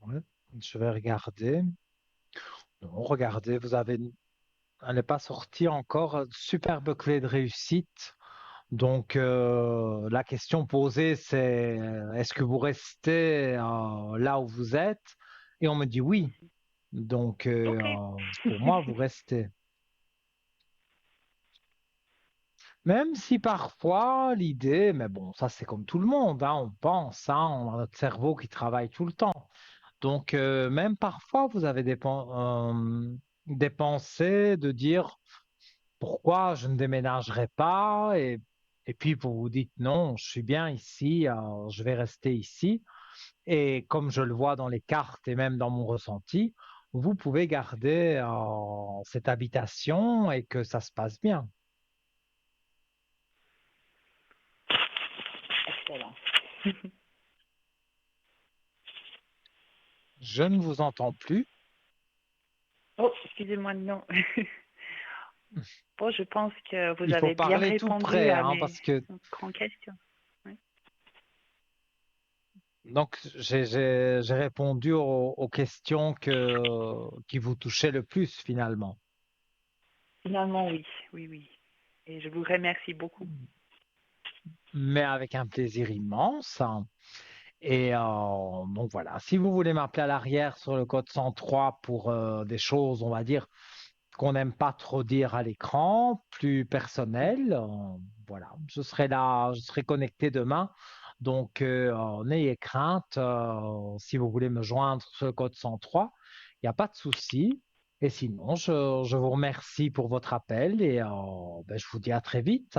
Ouais, je vais regarder. Non, regardez, elle n'est pas sortie encore. Superbe clé de réussite. Donc, la question posée, c'est est-ce que vous restez là où vous êtes? Et on me dit oui. Donc, Ok. pour moi, vous restez. Même si parfois l'idée, mais bon, ça c'est comme tout le monde, hein, on pense, hein, on a notre cerveau qui travaille tout le temps. Donc, même parfois, vous avez des pensées de dire pourquoi je ne déménagerai pas et puis vous vous dites non, je suis bien ici, je vais rester ici. Et comme je le vois dans les cartes et même dans mon ressenti, vous pouvez garder cette habitation et que ça se passe bien. Excellent. Je ne vous entends plus. Oh, excusez-moi, non. Bon, je pense que vous Il faut avez bien parler tout répondu près, à hein, mes parce que grandes questions. Oui. donc j'ai répondu aux questions qui vous touchaient le plus finalement. Finalement, oui, oui, oui. Et je vous remercie beaucoup. Mais avec un plaisir immense, hein. Et donc voilà, si vous voulez m'appeler à l'arrière sur le code 103 pour des choses, on va dire, qu'on n'aime pas trop dire à l'écran, plus personnelles, voilà, je serai là, je serai connecté demain. Donc n'ayez crainte, si vous voulez me joindre sur le code 103, il n'y a pas de souci. Et sinon, je vous remercie pour votre appel et ben, je vous dis à très vite.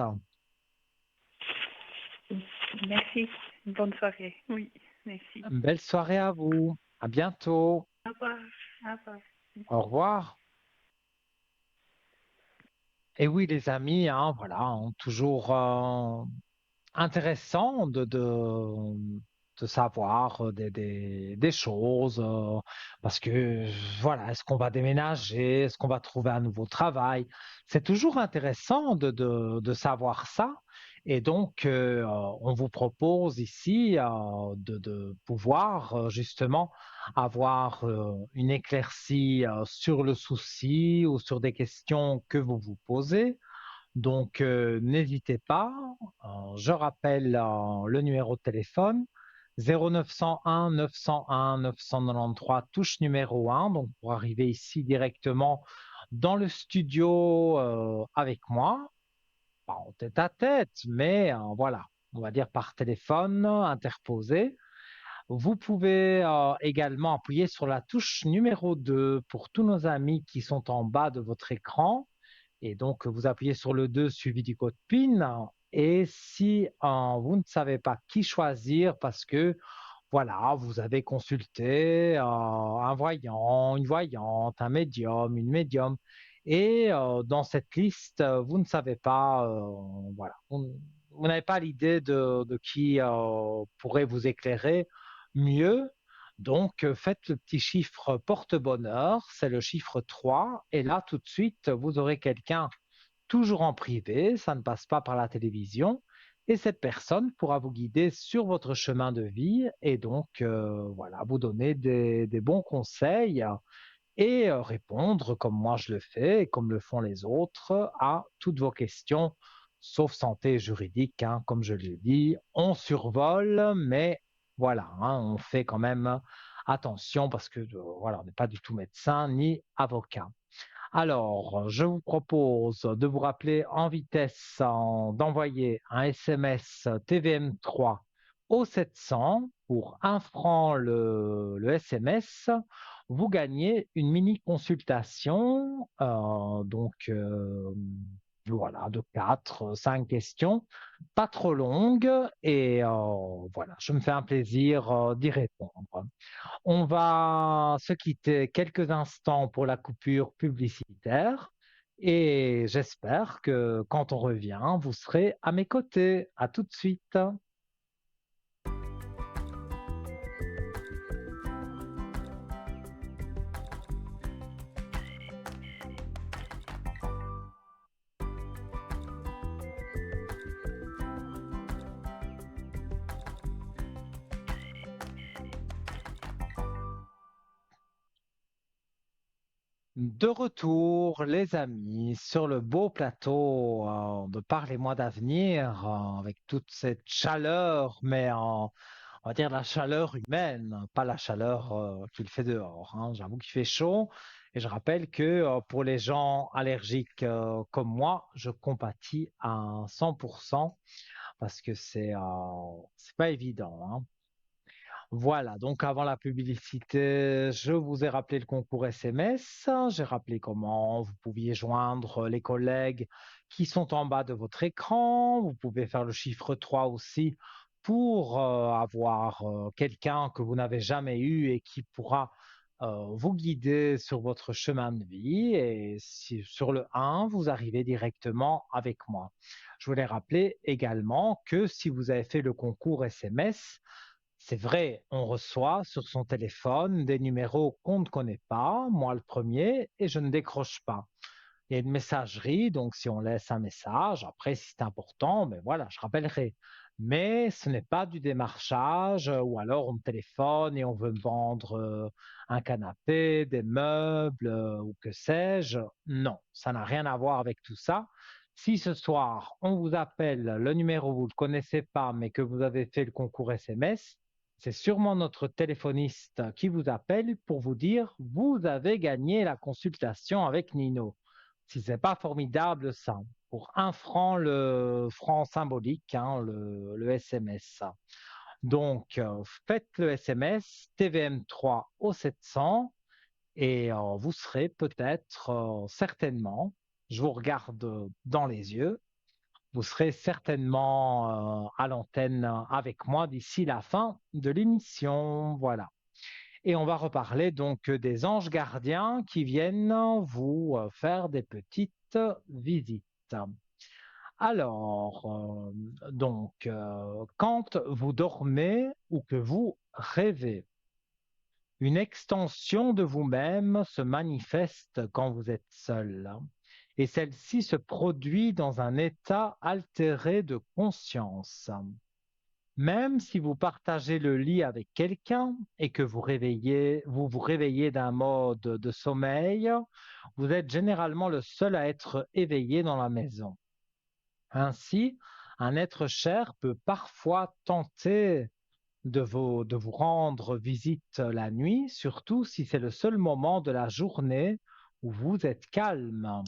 Merci. Bonne soirée. Oui, merci. Une belle soirée à vous. À bientôt. Au revoir. Au revoir. Au revoir. Et oui, les amis, hein, voilà, hein, toujours intéressant de savoir des choses, parce que voilà, est-ce qu'on va déménager, est-ce qu'on va trouver un nouveau travail? C'est toujours intéressant de savoir ça. Et donc, on vous propose ici de pouvoir justement avoir une éclaircie sur le souci ou sur des questions que vous vous posez. Donc, n'hésitez pas. Je rappelle le numéro de téléphone 0901 901 993, touche numéro 1. Donc, pour arriver ici directement dans le studio avec moi, pas en tête à tête, mais voilà, on va dire par téléphone interposé. Vous pouvez également appuyer sur la touche numéro 2 pour tous nos amis qui sont en bas de votre écran. Et donc, vous appuyez sur le 2 suivi du code PIN. Et si vous ne savez pas qui choisir parce que, voilà, vous avez consulté un voyant, une voyante, un médium, une médium, et dans cette liste, vous ne savez pas, voilà, vous n'avez pas l'idée de qui pourrait vous éclairer mieux. Donc, faites le petit chiffre porte-bonheur, c'est le chiffre 3. Et là, tout de suite, vous aurez quelqu'un toujours en privé, ça ne passe pas par la télévision. Et cette personne pourra vous guider sur votre chemin de vie et donc, voilà, vous donner des bons conseils et répondre, comme moi je le fais et comme le font les autres, à toutes vos questions, sauf santé juridique, hein, comme je l'ai dit. On survole, mais voilà, hein, on fait quand même attention parce que voilà, on n'est pas du tout médecin ni avocat. Alors, je vous propose de vous rappeler en vitesse d'envoyer un SMS TVM3 au 700 pour 1 franc le SMS. Vous gagnez une mini consultation, voilà, de 4, 5 questions, pas trop longues, et voilà, je me fais un plaisir d'y répondre. On va se quitter quelques instants pour la coupure publicitaire et j'espère que quand on revient, vous serez à mes côtés. À tout de suite. De retour, les amis, sur le beau plateau de Parlez-moi d'avenir, avec toute cette chaleur, mais on va dire la chaleur humaine, pas la chaleur qu'il fait dehors, hein. J'avoue qu'il fait chaud et je rappelle que pour les gens allergiques comme moi, je compatis à 100% parce que c'est pas évident, hein. Voilà, donc avant la publicité, je vous ai rappelé le concours SMS, j'ai rappelé comment vous pouviez joindre les collègues qui sont en bas de votre écran, vous pouvez faire le chiffre 3 aussi pour avoir quelqu'un que vous n'avez jamais eu et qui pourra vous guider sur votre chemin de vie et si, sur le 1, vous arrivez directement avec moi. Je voulais rappeler également que si vous avez fait le concours SMS, c'est vrai, on reçoit sur son téléphone des numéros qu'on ne connaît pas, moi le premier, et je ne décroche pas. Il y a une messagerie, donc si on laisse un message, après si c'est important, ben voilà, je rappellerai. Mais ce n'est pas du démarchage, ou alors on me téléphone et on veut me vendre un canapé, des meubles, ou que sais-je. Non, ça n'a rien à voir avec tout ça. Si ce soir on vous appelle, le numéro vous ne le connaissez pas, mais que vous avez fait le concours SMS, c'est sûrement notre téléphoniste qui vous appelle pour vous dire vous avez gagné la consultation avec Nino. Si c'est pas formidable ça, pour 1 franc le franc symbolique, hein, le SMS. Donc faites le SMS TVM3 au 700 et vous serez peut-être certainement, je vous regarde dans les yeux, vous serez certainement à l'antenne avec moi d'ici la fin de l'émission. Voilà. Et on va reparler donc des anges gardiens qui viennent vous faire des petites visites. Alors, quand vous dormez ou que vous rêvez, une extension de vous-même se manifeste quand vous êtes seul et celle-ci se produit dans un état altéré de conscience. Même si vous partagez le lit avec quelqu'un et que vous vous réveillez d'un mode de sommeil, vous êtes généralement le seul à être éveillé dans la maison. Ainsi, un être cher peut parfois tenter de vous rendre visite la nuit, surtout si c'est le seul moment de la journée où vous êtes calme.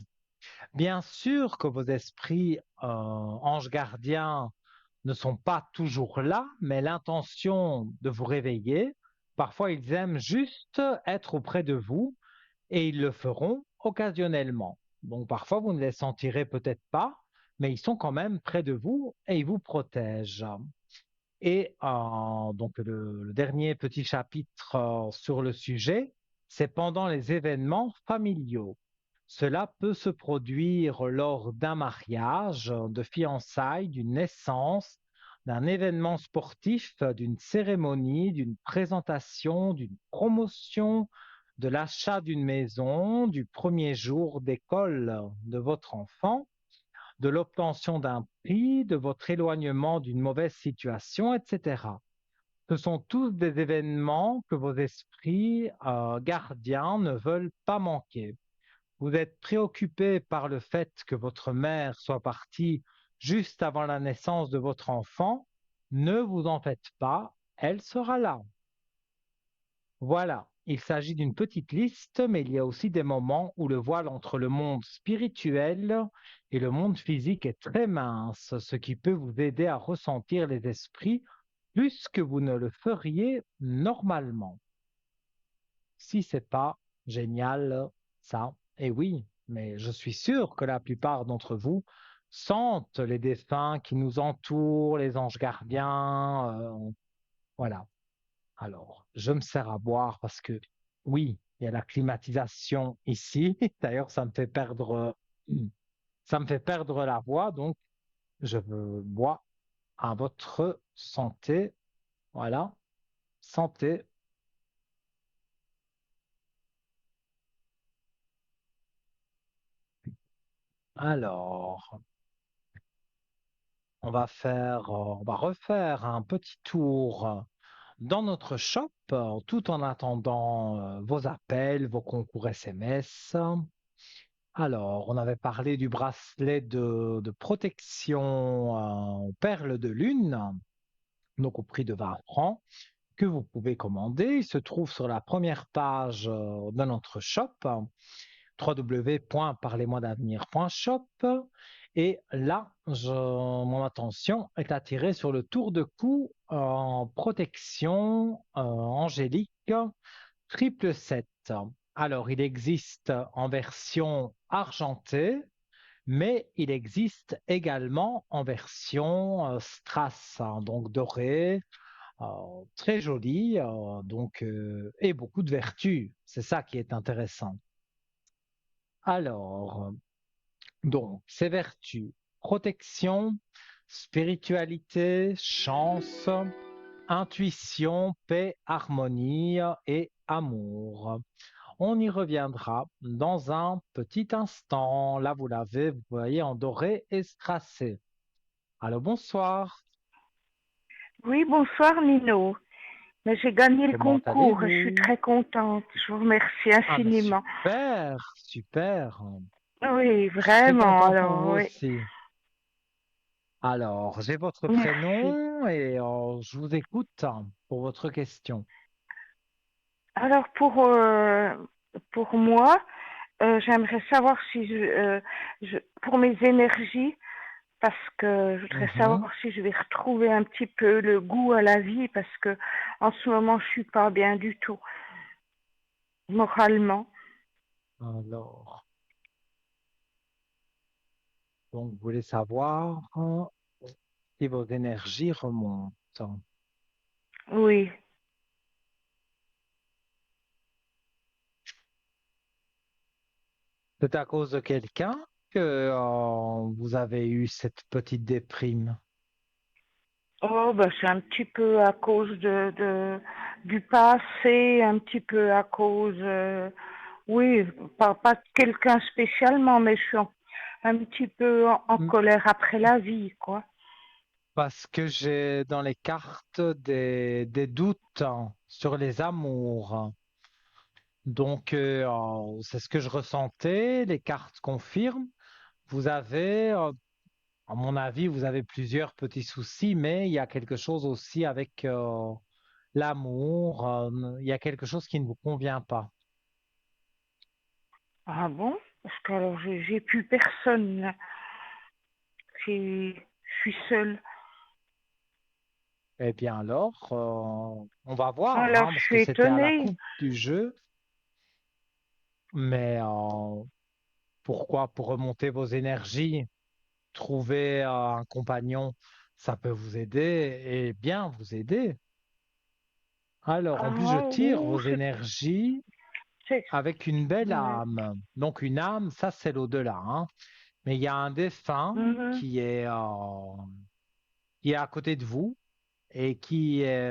Bien sûr que vos esprits anges gardiens ne sont pas toujours là, mais l'intention de vous réveiller, parfois ils aiment juste être auprès de vous et ils le feront occasionnellement. Donc parfois vous ne les sentirez peut-être pas, mais ils sont quand même près de vous et ils vous protègent. Et donc le dernier petit chapitre sur le sujet, c'est pendant les événements familiaux. Cela peut se produire lors d'un mariage, de fiançailles, d'une naissance, d'un événement sportif, d'une cérémonie, d'une présentation, d'une promotion, de l'achat d'une maison, du premier jour d'école de votre enfant, de l'obtention d'un prix, de votre éloignement d'une mauvaise situation, etc. Ce sont tous des événements que vos esprits gardiens ne veulent pas manquer. Vous êtes préoccupé par le fait que votre mère soit partie juste avant la naissance de votre enfant. Ne vous en faites pas, elle sera là. Voilà, il s'agit d'une petite liste, mais il y a aussi des moments où le voile entre le monde spirituel et le monde physique est très mince, ce qui peut vous aider à ressentir les esprits plus que vous ne le feriez normalement. Si c'est pas génial, ça, et oui, mais je suis sûr que la plupart d'entre vous sentent les défunts qui nous entourent, les anges gardiens, voilà. Alors, je me sers à boire parce que, oui, il y a la climatisation ici. D'ailleurs, ça me fait perdre la voix, donc je bois à votre santé. Voilà, santé. Alors, on va refaire un petit tour dans notre shop tout en attendant vos appels, vos concours SMS. Alors, on avait parlé du bracelet de protection en perles de lune, donc au prix de 20 francs, que vous pouvez commander. Il se trouve sur la première page de notre shop, www.parlez-moi-d'avenir.shop. Et là, mon attention est attirée sur le tour de cou en protection angélique triple 7. Alors, il existe en version argentée, mais il existe également en version strass, hein, donc dorée, très jolie, et beaucoup de vertus. C'est ça qui est intéressant. Alors, donc, ces vertus, protection, spiritualité, chance, intuition, paix, harmonie et amour. On y reviendra dans un petit instant. Là, vous l'avez, vous voyez, en doré et strassé. Alors, bonsoir. Oui, bonsoir Nino. Mais j'ai gagné le Comment concours, je suis allez-vous? très contente. Je vous remercie Ah, mais infiniment. super, super. Oui, Je suis très vraiment, content pour vous alors oui, aussi. Alors, j'ai votre merci. prénom et je vous écoute pour votre question. Alors pour moi, j'aimerais savoir si pour mes énergies, parce que je voudrais Mhm. savoir si je vais retrouver un petit peu le goût à la vie, parce que en ce moment je suis pas bien du tout, moralement. Alors, donc, vous voulez savoir si vos énergies remontent. Oui. C'est à cause de quelqu'un que vous avez eu cette petite déprime. Oh, ben, c'est un petit peu à cause du passé, un petit peu à cause, oui, pas de quelqu'un spécialement, mais je suis un petit peu en Mm. colère après la vie, quoi. Parce que j'ai dans les cartes des doutes sur les amours. Donc, c'est ce que je ressentais. Les cartes confirment. Vous avez, à mon avis, vous avez plusieurs petits soucis, mais il y a quelque chose aussi avec l'amour. Il y a quelque chose qui ne vous convient pas. Ah bon? Parce que alors j'ai plus personne, là. Je suis seule. Eh bien alors, on va voir, Alors hein, je parce que suis c'était à la étonnée. coupe du jeu. Mais pourquoi? Pour remonter vos énergies, trouver un compagnon, ça peut vous aider et bien vous aider. Alors, en plus, je Ah tire oui, vos énergies c'est, avec une belle ouais. âme. Donc, une âme, ça, c'est l'au-delà, hein. Mais il y a un défunt Mhm, qui est à côté de vous et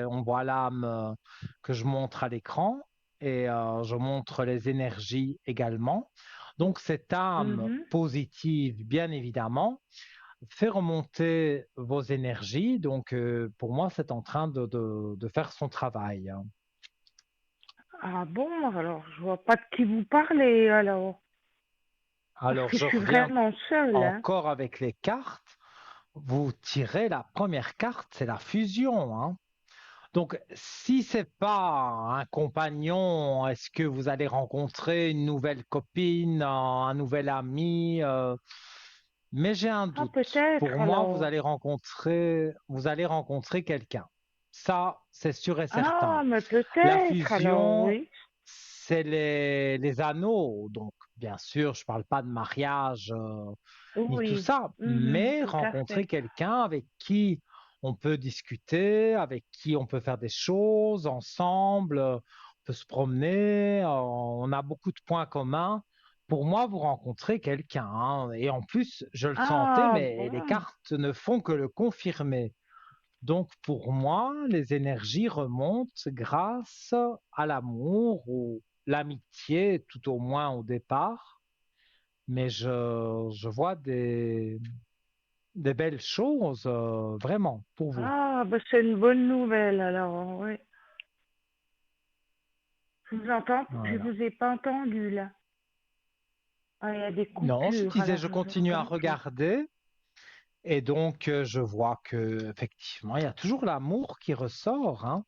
on voit l'âme que je montre à l'écran et je montre les énergies également. Donc cette âme mhm. positive, bien évidemment, fait remonter vos énergies. Donc pour moi, c'est en train de faire son travail, hein. Ah bon, alors je vois pas de qui vous parlez, alors. Parce Alors que je je suis reviens vraiment seule, hein. encore avec les cartes. Vous tirez la première carte, c'est la fusion, hein. Donc, si c'est pas un compagnon, est-ce que vous allez rencontrer une nouvelle copine, un nouvel ami? Mais j'ai un Ah, doute. Pour peut-être moi, alors. vous allez rencontrer quelqu'un. Ça, c'est sûr et certain. Ah, mais La peut-être alors, fusion, oui. c'est les anneaux. Donc, bien sûr, je parle pas de mariage, ni tout Oui, ça, mhm, mais tout à rencontrer fait. quelqu'un avec qui on peut discuter, avec qui on peut faire des choses ensemble, on peut se promener, on a beaucoup de points communs. Pour moi, vous rencontrez quelqu'un, hein. Et en plus, je le sentais, Ah, mais les bon. cartes ne font que le confirmer. Donc, pour moi, les énergies remontent grâce à l'amour ou l'amitié, tout au moins au départ. Mais je vois des belles choses, vraiment, pour vous. Ah, bah, c'est une bonne nouvelle alors, oui. Je Voilà. vous ai pas entendu là. Ah, il y a des Non, je coupures, disais, alors je je vous continue à entends plus. regarder et donc je vois que effectivement, il y a toujours l'amour qui ressort, hein.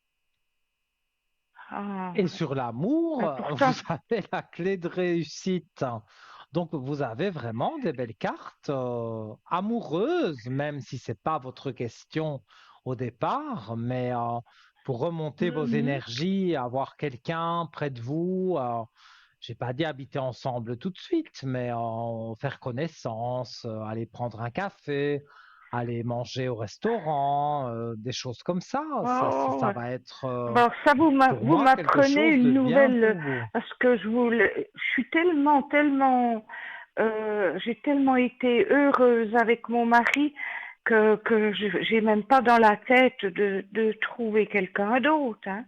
Ah, Et sur l'amour, bah, vous pourtant, avez la clé de réussite. Donc, vous avez vraiment des belles cartes amoureuses, même si c'est pas votre question au départ, mais pour remonter vos mhm. énergies, avoir quelqu'un près de vous, j'ai pas dit habiter ensemble tout de suite, mais faire connaissance, aller prendre un café, aller manger au restaurant, des choses comme ça. Oh, Ça ouais. va être Bon, ça, pour vous moi quelque m'apprenez chose de une bien nouvelle, pour vous. parce que je suis tellement, j'ai tellement été heureuse avec mon mari que j'ai même pas dans la tête de trouver quelqu'un d'autre, hein.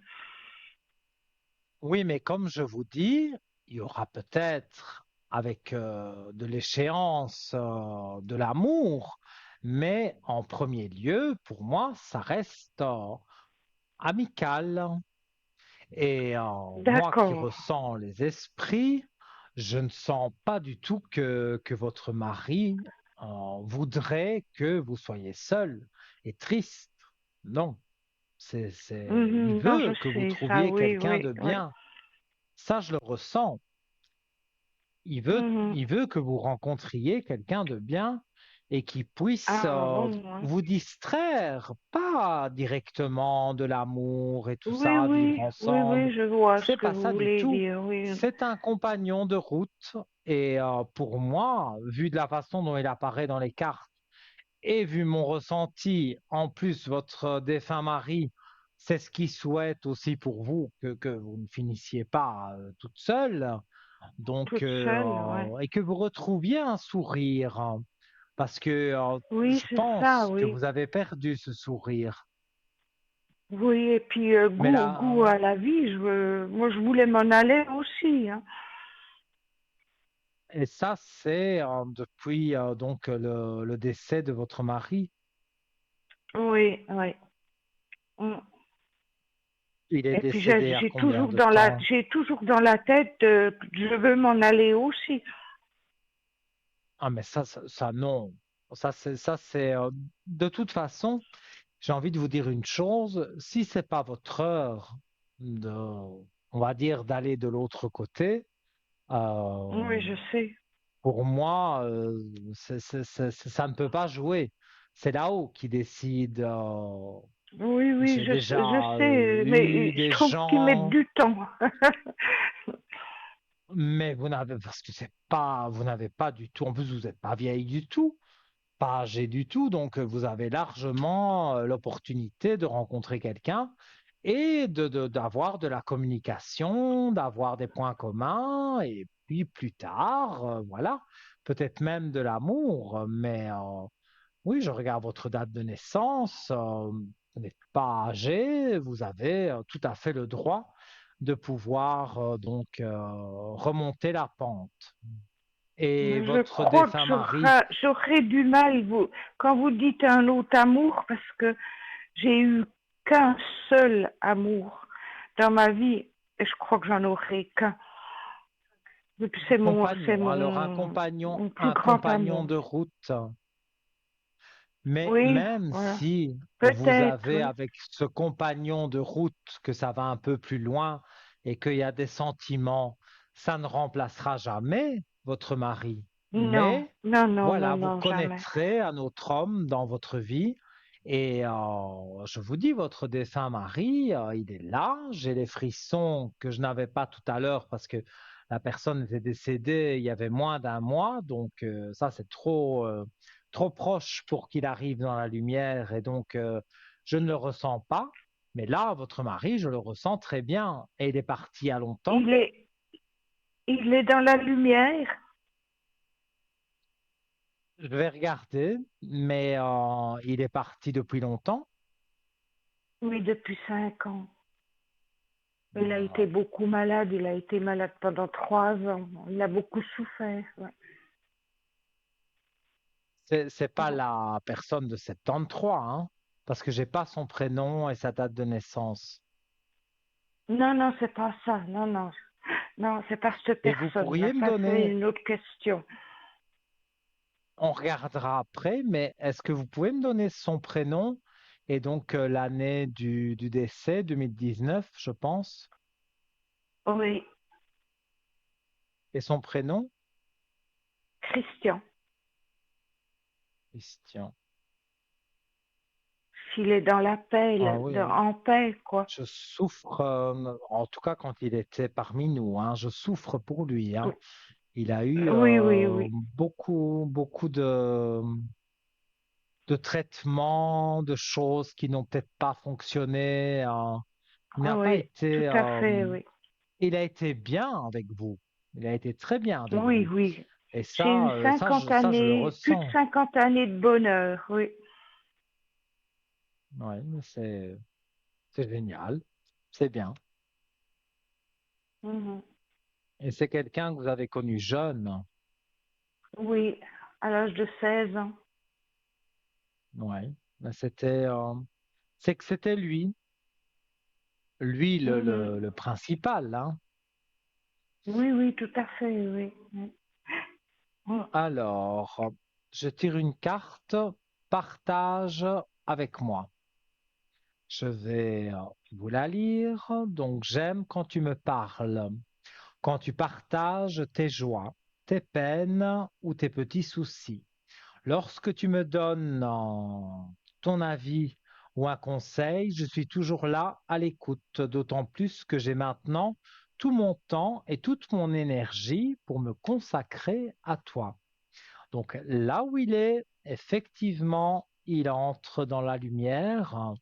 Oui, mais comme je vous dis, il y aura peut-être avec de l'échéance, de l'amour, mais en premier lieu, pour moi, ça reste amical. Et moi qui D'accord, ressens les esprits, je ne sens pas du tout que votre mari voudrait que vous soyez seul et triste. Non, il mhm. Non, je veut que vous sais ça, trouviez oui, quelqu'un oui, de oui. bien. Ça, je le ressens. Mhm. Il veut que vous rencontriez quelqu'un de bien et qui puisse Ah bon, hein. vous distraire, pas directement de l'amour et tout Oui, ça, vivre oui, oui, ensemble. oui, je vois ce C'est que pas vous ça du voulez tout. dire, oui. C'est un compagnon de route et pour moi, vu de la façon dont il apparaît dans les cartes et vu mon ressenti, en plus votre défunt mari, c'est ce qu'il souhaite aussi pour vous, que vous ne finissiez pas toute seule. Donc, Toute seule, ouais. et que vous retrouviez un sourire, hein, parce que Oui, je c'est ça, pense que oui. vous avez perdu ce sourire. Oui, et puis Mais goût là, à la vie, moi je voulais m'en aller aussi, hein. et ça, c'est depuis donc le décès de votre mari. Oui, oui. Mm. Il est Et puis décédé à combien de temps? j'ai toujours dans la tête, je veux m'en aller aussi. Ah, mais ça, non. Ça, c'est de toute façon, j'ai envie de vous dire une chose. Si c'est pas votre heure de, on va dire, d'aller de l'autre côté, euh, Oui, je sais. pour moi, ça ne peut pas jouer. C'est là-haut qui décide. Oui, oui, J'ai je déjà sais, eu mais je des trouve qu'ils mettent gens, du temps. mais parce que c'est pas, vous n'avez pas du tout, en plus vous n'êtes pas vieille du tout, pas âgée du tout, donc vous avez largement l'opportunité de rencontrer quelqu'un et d'avoir de la communication, d'avoir des points communs, et puis plus tard, voilà, peut-être même de l'amour, mais oui, je regarde votre date de naissance. Vous n'êtes pas âgé, vous avez tout à fait le droit de pouvoir donc remonter la pente. Et Je votre crois que défunt mari, j'aurais du mal, quand vous dites un autre amour, parce que j'ai eu qu'un seul amour dans ma vie, et je crois que j'en aurai qu'un. Et puis c'est compagnon, alors mon plus un grand compagnon amour. de route, Mais Oui, même voilà. si vous Peut-être, avez oui. avec ce compagnon de route que ça va un peu plus loin et qu'il y a des sentiments, ça ne remplacera jamais votre mari. Non, Mais non, non, non, voilà, vous non, jamais. connaîtrez un autre homme dans votre vie. Et je vous dis, votre défunt mari, il est là. J'ai les frissons que je n'avais pas tout à l'heure parce que la personne était décédée il y avait moins d'un mois. Donc ça, c'est trop proche pour qu'il arrive dans la lumière. Et donc, je ne le ressens pas. Mais là, votre mari, je le ressens très bien. Et il est parti à longtemps. Il est, il est dans la lumière. Je vais regarder, mais il est parti depuis longtemps. Oui, depuis 5 ans. Il a été Ouais. beaucoup malade. Il a été malade pendant 3 ans. Il a beaucoup souffert. Ouais. C'est pas la personne de 73, hein, parce que j'ai pas son prénom et sa date de naissance. Non, non, c'est pas ça. Non, non. Non, c'est pas cette Et vous personne-là. pourriez me Ça, c'est donner, une autre question. on regardera après, mais est-ce que vous pouvez me donner son prénom et donc l'année du décès, 2019, je pense, Oui, et son prénom? Christian. Christian. S'il est dans la paix, Ah oui, en paix, quoi. je souffre, en tout cas quand il était parmi nous, hein, je souffre pour lui, hein. Il a eu Oui, oui, oui. beaucoup de traitements, de choses qui n'ont peut-être pas fonctionné. Il n'a pas Oui, tout été, à fait, oui. il a été bien avec vous. Il a été très bien avec Oui, vous. oui. Et J'ai eu 50 ça, je le années, plus de ressens. 50 années de bonheur, oui. Ouais, mais c'est génial. C'est bien. Mhm. Et c'est quelqu'un que vous avez connu jeune. Oui, à l'âge de 16 ans. Ouais. Mais c'est que c'était lui Mhm. le principal, hein. Oui, oui, tout à fait, oui. Mhm. Alors, je tire une carte, partage avec moi. Je vais vous la lire. Donc, j'aime quand tu me parles, quand tu partages tes joies, tes peines ou tes petits soucis. Lorsque tu me donnes ton avis ou un conseil, je suis toujours là à l'écoute, d'autant plus que j'ai maintenant tout mon temps et toute mon énergie pour me consacrer à toi. Donc là où il est, effectivement, il entre dans la lumière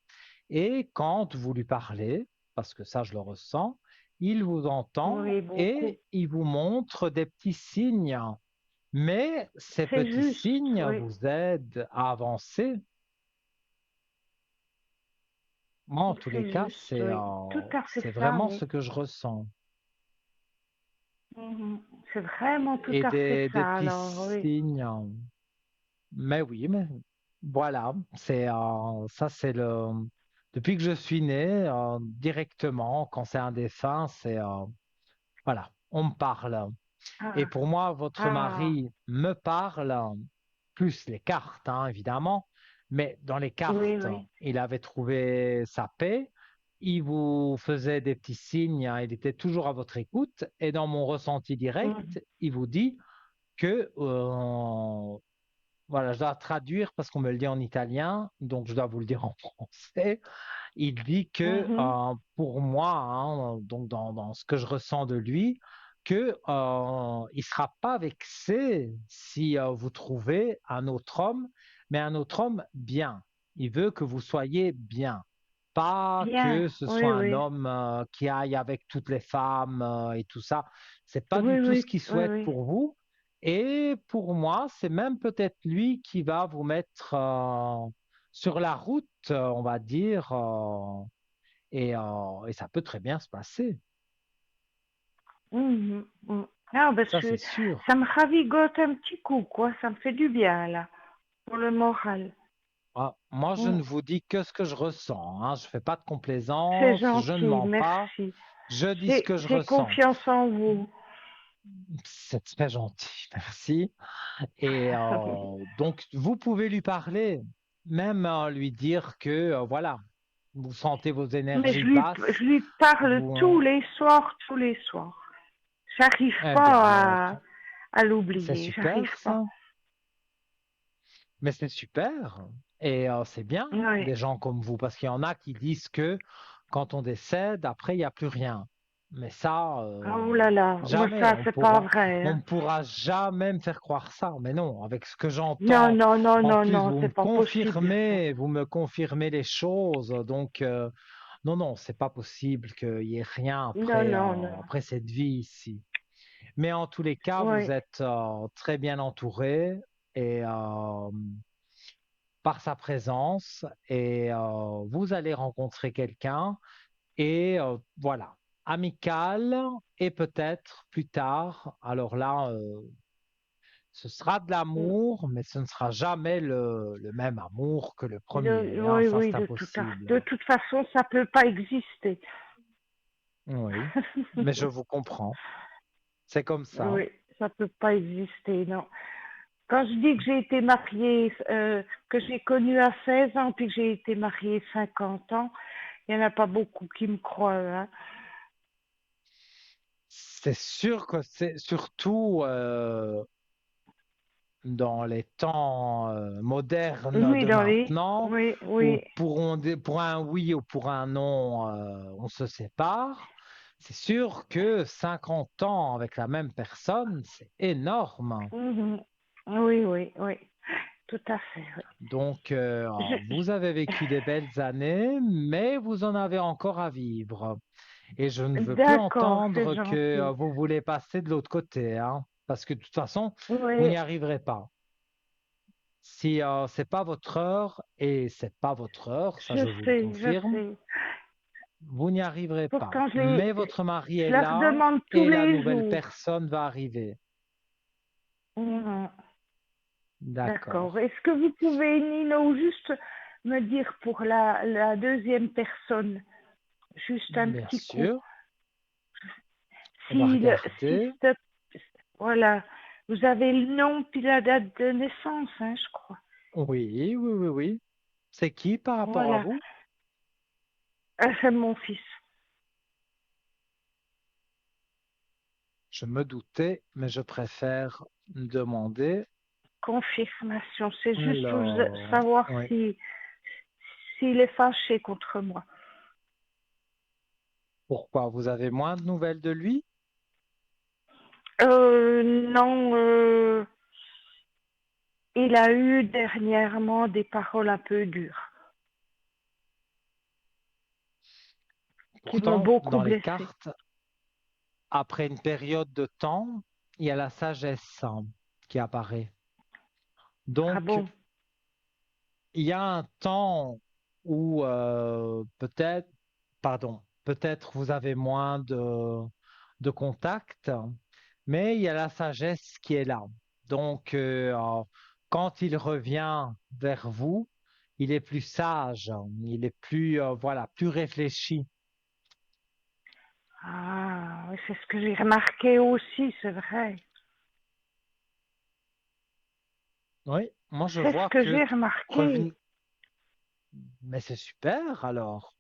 et quand vous lui parlez, parce que ça je le ressens, il vous entend Oui, beaucoup. et il vous montre des petits signes. Mais ces C'est petits juste, signes oui. vous aident à avancer. Moi, en tous les C'est cas, juste, oui. Tout à fait c'est ça, vraiment oui. ce que je ressens. Mhm. C'est vraiment tout Et à fait des ça, petits alors, oui. signes. Mais oui, mais voilà, ça c'est le depuis que je suis né, directement, quand c'est un défunt, voilà, on me parle. Et Ah, pour moi, votre ah, mari me parle, plus les cartes, hein, évidemment, mais dans les oui, cartes, oui. il avait trouvé sa paix, il vous faisait des petits signes, hein, il était toujours à votre écoute, et dans mon ressenti Mhm. direct, il vous dit que voilà, je dois traduire parce qu'on me le dit en italien, donc je dois vous le dire en français. Il dit que Mhm. pour moi, hein, donc dans ce que je ressens de lui, que il sera pas vexé si vous trouvez un autre homme, mais un autre homme bien. Il veut que vous soyez bien, pas Bien, que ce oui, soit un oui. homme qui aille avec toutes les femmes et tout ça. C'est pas Oui, du tout oui, ce qu'il oui, souhaite oui. pour vous. Et pour moi, c'est même peut-être lui qui va vous mettre sur la route, on va dire, et ça peut très bien se passer. Mhm, mhm. Ah, ben, Ça, c'est sûr. ça me ravigote un petit coup, quoi. Ça me fait du bien, là, pour le moral. Ah, moi, je Mm. ne vous dis que ce que je ressens, hein. Je fais pas de C'est complaisance, je ne gentil, mens pas, merci. je dis ce que je J'ai ressens. confiance en vous. C'est très gentil, merci. Et donc, vous pouvez lui parler. même lui dire que, voilà, vous sentez vos Mais énergies je basses, lui parle vous, tous les soirs, tous les soirs. J'arrive eh bien pas alors, à c'est l'oublier, j'arrive super pas. ça. Mais c'est super. Et c'est bien, Oui. des gens comme vous, parce qu'il y en a qui disent que quand on décède, après, il n'y a plus rien. Mais ça, Oh là là, moi jamais, ça c'est pas vrai, on hein. ne pourra jamais me faire croire ça. Mais non, avec ce que Non, j'entends, non, non, en non, plus, non, c'est pas possible ça. vous me confirmez les choses. Donc, non, non, c'est pas possible qu'il y ait rien Non, après, non, non. après cette vie ici. Mais en tous les cas, vous Oui. êtes très bien entouré et par sa présence et vous allez rencontrer quelqu'un et voilà, amical et peut-être plus tard, alors là, ce sera de l'amour, mais ce ne sera jamais le même amour que le premier, hein, Oui, ça oui, c'est impossible. de toute façon, ça peut pas exister. Oui, mais je vous comprends, c'est comme ça. Oui, ça peut pas exister, non. Quand je dis que j'ai été mariée, que j'ai connu à 16 ans, puis que j'ai été mariée 50 ans, il n'y en a pas beaucoup qui me croient, hein. C'est sûr que c'est surtout dans les temps modernes Oui, de dans les... maintenant, Oui, où oui. pour un oui ou pour un non, on se sépare, c'est sûr que 50 ans avec la même personne, c'est énorme. Mhm. Oui, oui, oui. Tout à fait, oui. Donc, vous Je- avez vécu des belles années, mais vous en avez encore à vivre. Et je ne veux plus D'accord, c'est entendre que gentil. vous voulez passer de l'autre côté, hein, parce que de toute façon, vous Oui, n'y arriverez pas. Si c'est pas votre heure, et c'est pas votre heure, ça je vous le je confirme, sais. vous n'y arriverez pas. Pourtant, Mais votre mari je est leur là demande tous et la les nouvelle jours. personne va arriver. Mhm. D'accord. D'accord. Est-ce que vous pouvez, Nino, juste me dire pour la deuxième personne, juste un Bien petit coup, sûr, on va si le, si regarder. ce- voilà, vous avez le nom puis la date de naissance, hein, je crois. Oui, oui, oui, oui. C'est qui par rapport à Voilà. vous? C'est mon fils. Je me doutais, mais je préfère demander. Confirmation. C'est juste pour Alors, savoir oui. si s'il est fâché contre moi. Pourquoi? Vous avez moins de nouvelles de lui? Non, il a eu dernièrement des paroles un peu dures qui m'ont Pourtant, beaucoup dans les blessée. cartes, après une période de temps, il y a la sagesse qui apparaît. Ah Donc, bon? il y a un temps où peut-être, pardon, peut-être vous avez moins de contact, mais il y a la sagesse qui est là. Donc, quand il revient vers vous, il est plus sage, il est plus, voilà, plus réfléchi. Ah, oui, c'est ce que j'ai remarqué aussi, c'est vrai. Oui, moi je C'est ce vois que que j'ai remarqué. revenir, mais c'est super alors.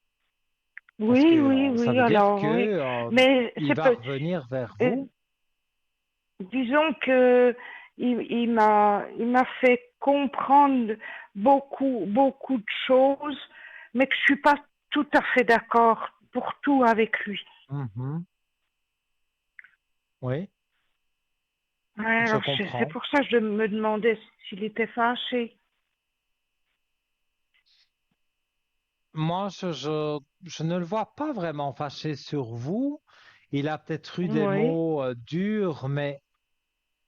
Parce que Oui, oui, ça oui, veut dire alors que oui. Mais il c'est va peu, revenir vers euh, vous. disons que il m'a fait comprendre beaucoup de choses, mais que je suis pas tout à fait d'accord pour tout avec lui. Mhm. Oui, Ouais, je alors c'est comprends. pour ça que je me demandais s'il était fâché. Moi, je ne le vois pas vraiment fâché sur vous. Il a peut-être eu des Oui, mots durs, mais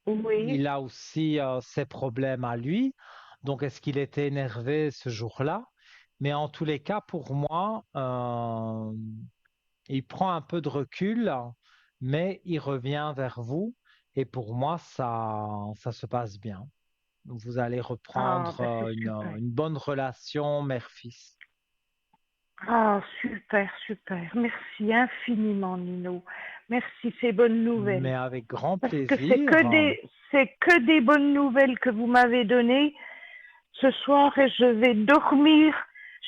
oui. il a aussi ses problèmes à lui. Donc, est-ce qu'il était énervé ce jour-là? Mais en tous les cas, pour moi, il prend un peu de recul, mais il revient vers vous. Et pour moi, ça se passe bien. Vous allez Ah, reprendre ben c'est super. une bonne relation mère-fils. Ah, super, super. Merci infiniment, Nino. Merci, ces bonnes nouvelles. Mais avec grand Parce que plaisir. c'est que des bonnes nouvelles que vous m'avez données. ce soir et je vais dormir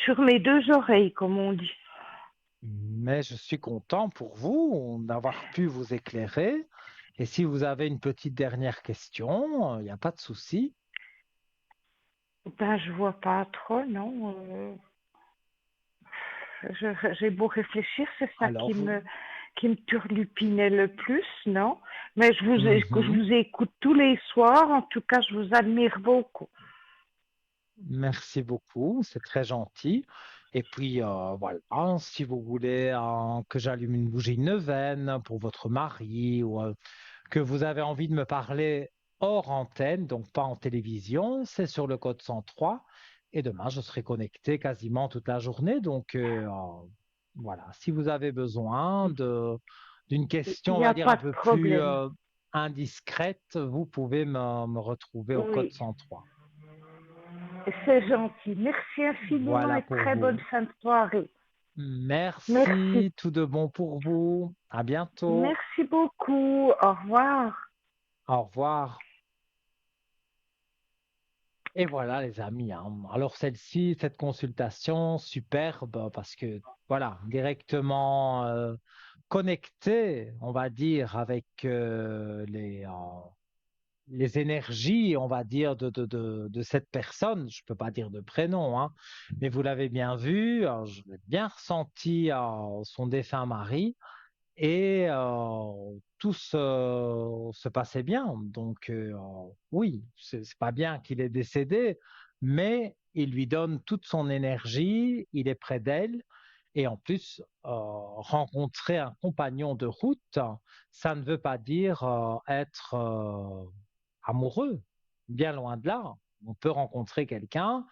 sur mes deux oreilles, comme on dit. Mais je suis content pour vous d'avoir pu vous éclairer. Et si vous avez une petite dernière question, il n'y a pas de souci. Ben, je vois pas trop, non. J'ai beau réfléchir, c'est ça Alors, vous... qui me turlupinait le plus, non? Mais je Mhm. vous écoute tous les soirs. En tout cas, je vous admire beaucoup. Merci beaucoup, c'est très gentil. Et puis, voilà, si vous voulez que j'allume une bougie neuvaine pour votre mari ou que vous avez envie de me parler hors antenne, donc pas en télévision, c'est sur le code 103. Et demain, je serai connecté quasiment toute la journée. Donc, voilà, si vous avez besoin d'une Il question, on n'y va a dire, un pas de peu plus problème. indiscrète, vous pouvez me retrouver au code Oui, 103. c'est gentil. Merci infiniment Voilà et pour très bonne vous. fin de soirée. Merci. Merci, tout de bon pour vous. À bientôt. Merci beaucoup. Au revoir. Au revoir. Et voilà, les amis, hein. Alors, cette consultation, superbe, parce que, voilà, directement connecté, on va dire, avec les énergies, on va dire, de cette personne. Je ne peux pas dire de prénom, hein, mais vous l'avez bien vu, je l'ai bien ressenti son défunt mari. Et tout se passait bien. Donc, oui, c'est pas bien qu'il est décédé, mais il lui donne toute son énergie, il est près d'elle. Et en plus, rencontrer un compagnon de route, ça ne veut pas dire être amoureux. Bien loin de là. On peut rencontrer quelqu'un,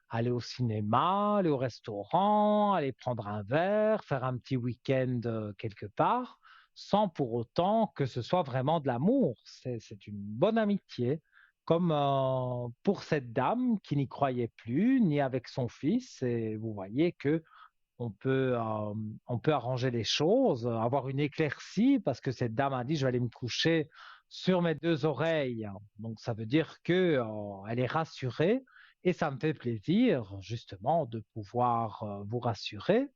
aller au cinéma, aller au restaurant, aller prendre un verre, faire un petit week-end quelque part, sans pour autant que ce soit vraiment de l'amour. C'est une bonne amitié, comme pour cette dame qui n'y croyait plus, ni avec son fils. Et vous voyez que on peut arranger les choses, avoir une éclaircie, parce que cette dame a dit, je vais aller me coucher sur mes deux oreilles. Donc, ça veut dire que, elle est rassurée et ça me fait plaisir, justement, de pouvoir vous rassurer.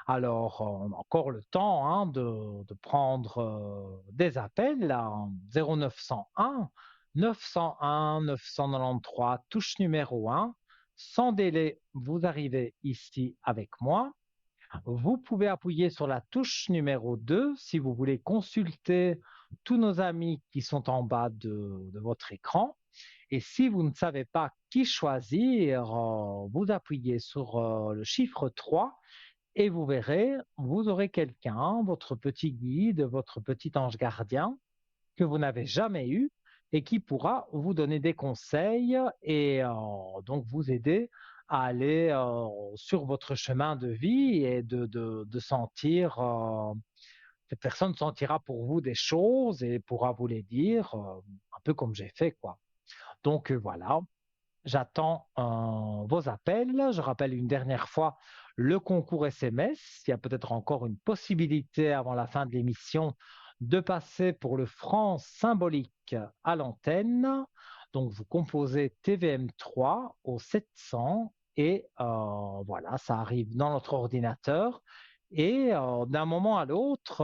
Alors, on a encore le temps hein, de prendre des appels là, en 0901 901 993, touche numéro 1. Sans délai, vous arrivez ici avec moi. Vous pouvez appuyer sur la touche numéro 2 si vous voulez consulter tous nos amis qui sont en bas de votre écran. Et si vous ne savez pas qui choisir, vous appuyez sur le chiffre 3 et vous verrez, vous aurez quelqu'un, votre petit guide, votre petit ange gardien que vous n'avez jamais eu et qui pourra vous donner des conseils et donc vous aider à aller sur votre chemin de vie et de sentir, cette personne sentira pour vous des choses et pourra vous les dire, un peu comme j'ai fait, quoi. Donc voilà, j'attends vos appels. Je rappelle une dernière fois le concours SMS. Il y a peut-être encore une possibilité avant la fin de l'émission de passer pour le franc symbolique à l'antenne. Donc vous composez TVM3 au 700 et voilà, ça arrive dans notre ordinateur. Et d'un moment à l'autre,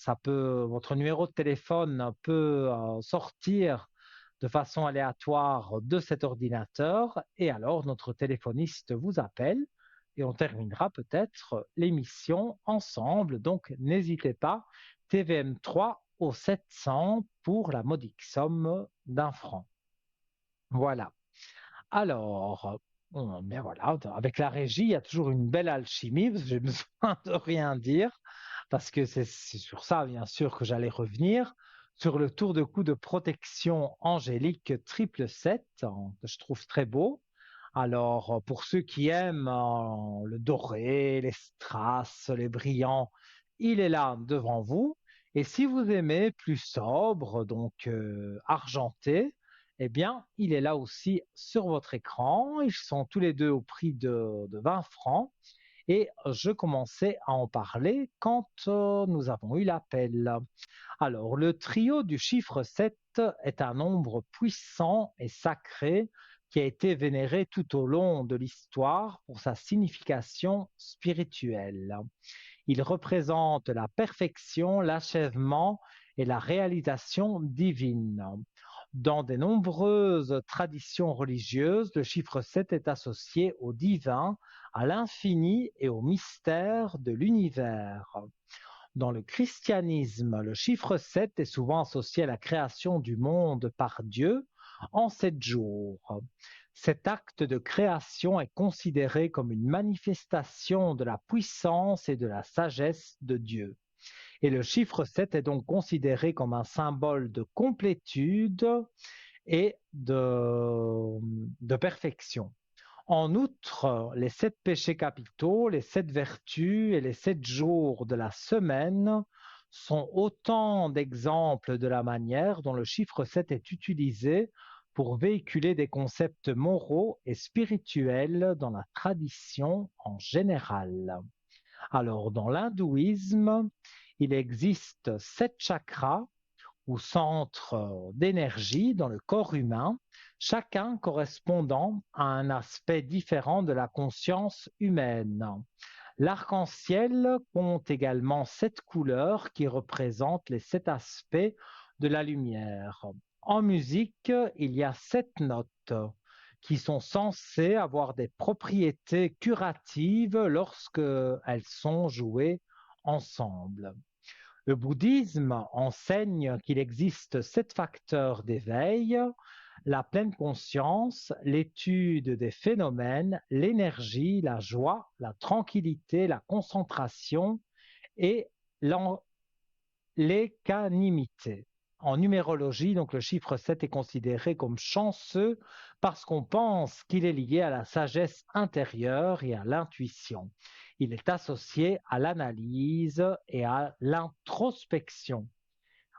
votre numéro de téléphone peut sortir de façon aléatoire de cet ordinateur et alors notre téléphoniste vous appelle et on terminera peut-être l'émission ensemble. Donc n'hésitez pas, TVM3 au 700 pour la modique somme d'1 franc. Voilà. Alors, bien voilà, avec la régie, il y a toujours une belle alchimie, parce que j'ai besoin de rien dire, parce que c'est sur ça, bien sûr, que j'allais revenir, sur le tour de cou de protection angélique triple 7, que je trouve très beau. Alors, pour ceux qui aiment le doré, les strass, les brillants, il est là devant vous. Et si vous aimez plus sobre, donc argenté, eh bien, il est là aussi sur votre écran. Ils sont tous les deux au prix de 20 francs. Et je commençais à en parler quand nous avons eu l'appel. Alors, le trio du chiffre 7 est un nombre puissant et sacré qui a été vénéré tout au long de l'histoire pour sa signification spirituelle. Il représente la perfection, l'achèvement et la réalisation divine. Dans de nombreuses traditions religieuses, le chiffre 7 est associé au divin, à l'infini et au mystère de l'univers. Dans le christianisme, le chiffre 7 est souvent associé à la création du monde par Dieu en 7 jours. Cet acte de création est considéré comme une manifestation de la puissance et de la sagesse de Dieu. Et le chiffre 7 est donc considéré comme un symbole de complétude et de perfection. En outre, les 7 péchés capitaux, les 7 vertus et les 7 jours de la semaine sont autant d'exemples de la manière dont le chiffre 7 est utilisé pour véhiculer des concepts moraux et spirituels dans la tradition en général. Alors, dans l'hindouisme, il existe 7 chakras ou centres d'énergie dans le corps humain, chacun correspondant à un aspect différent de la conscience humaine. L'arc-en-ciel compte également 7 couleurs qui représentent les 7 aspects de la lumière. En musique, il y a 7 notes qui sont censées avoir des propriétés curatives lorsque elles sont jouées ensemble. Le bouddhisme enseigne qu'il existe 7 facteurs d'éveil: la pleine conscience, l'étude des phénomènes, l'énergie, la joie, la tranquillité, la concentration et l'équanimité. En numérologie, donc le chiffre 7 est considéré comme chanceux parce qu'on pense qu'il est lié à la sagesse intérieure et à l'intuition. Il est associé à l'analyse et à l'introspection.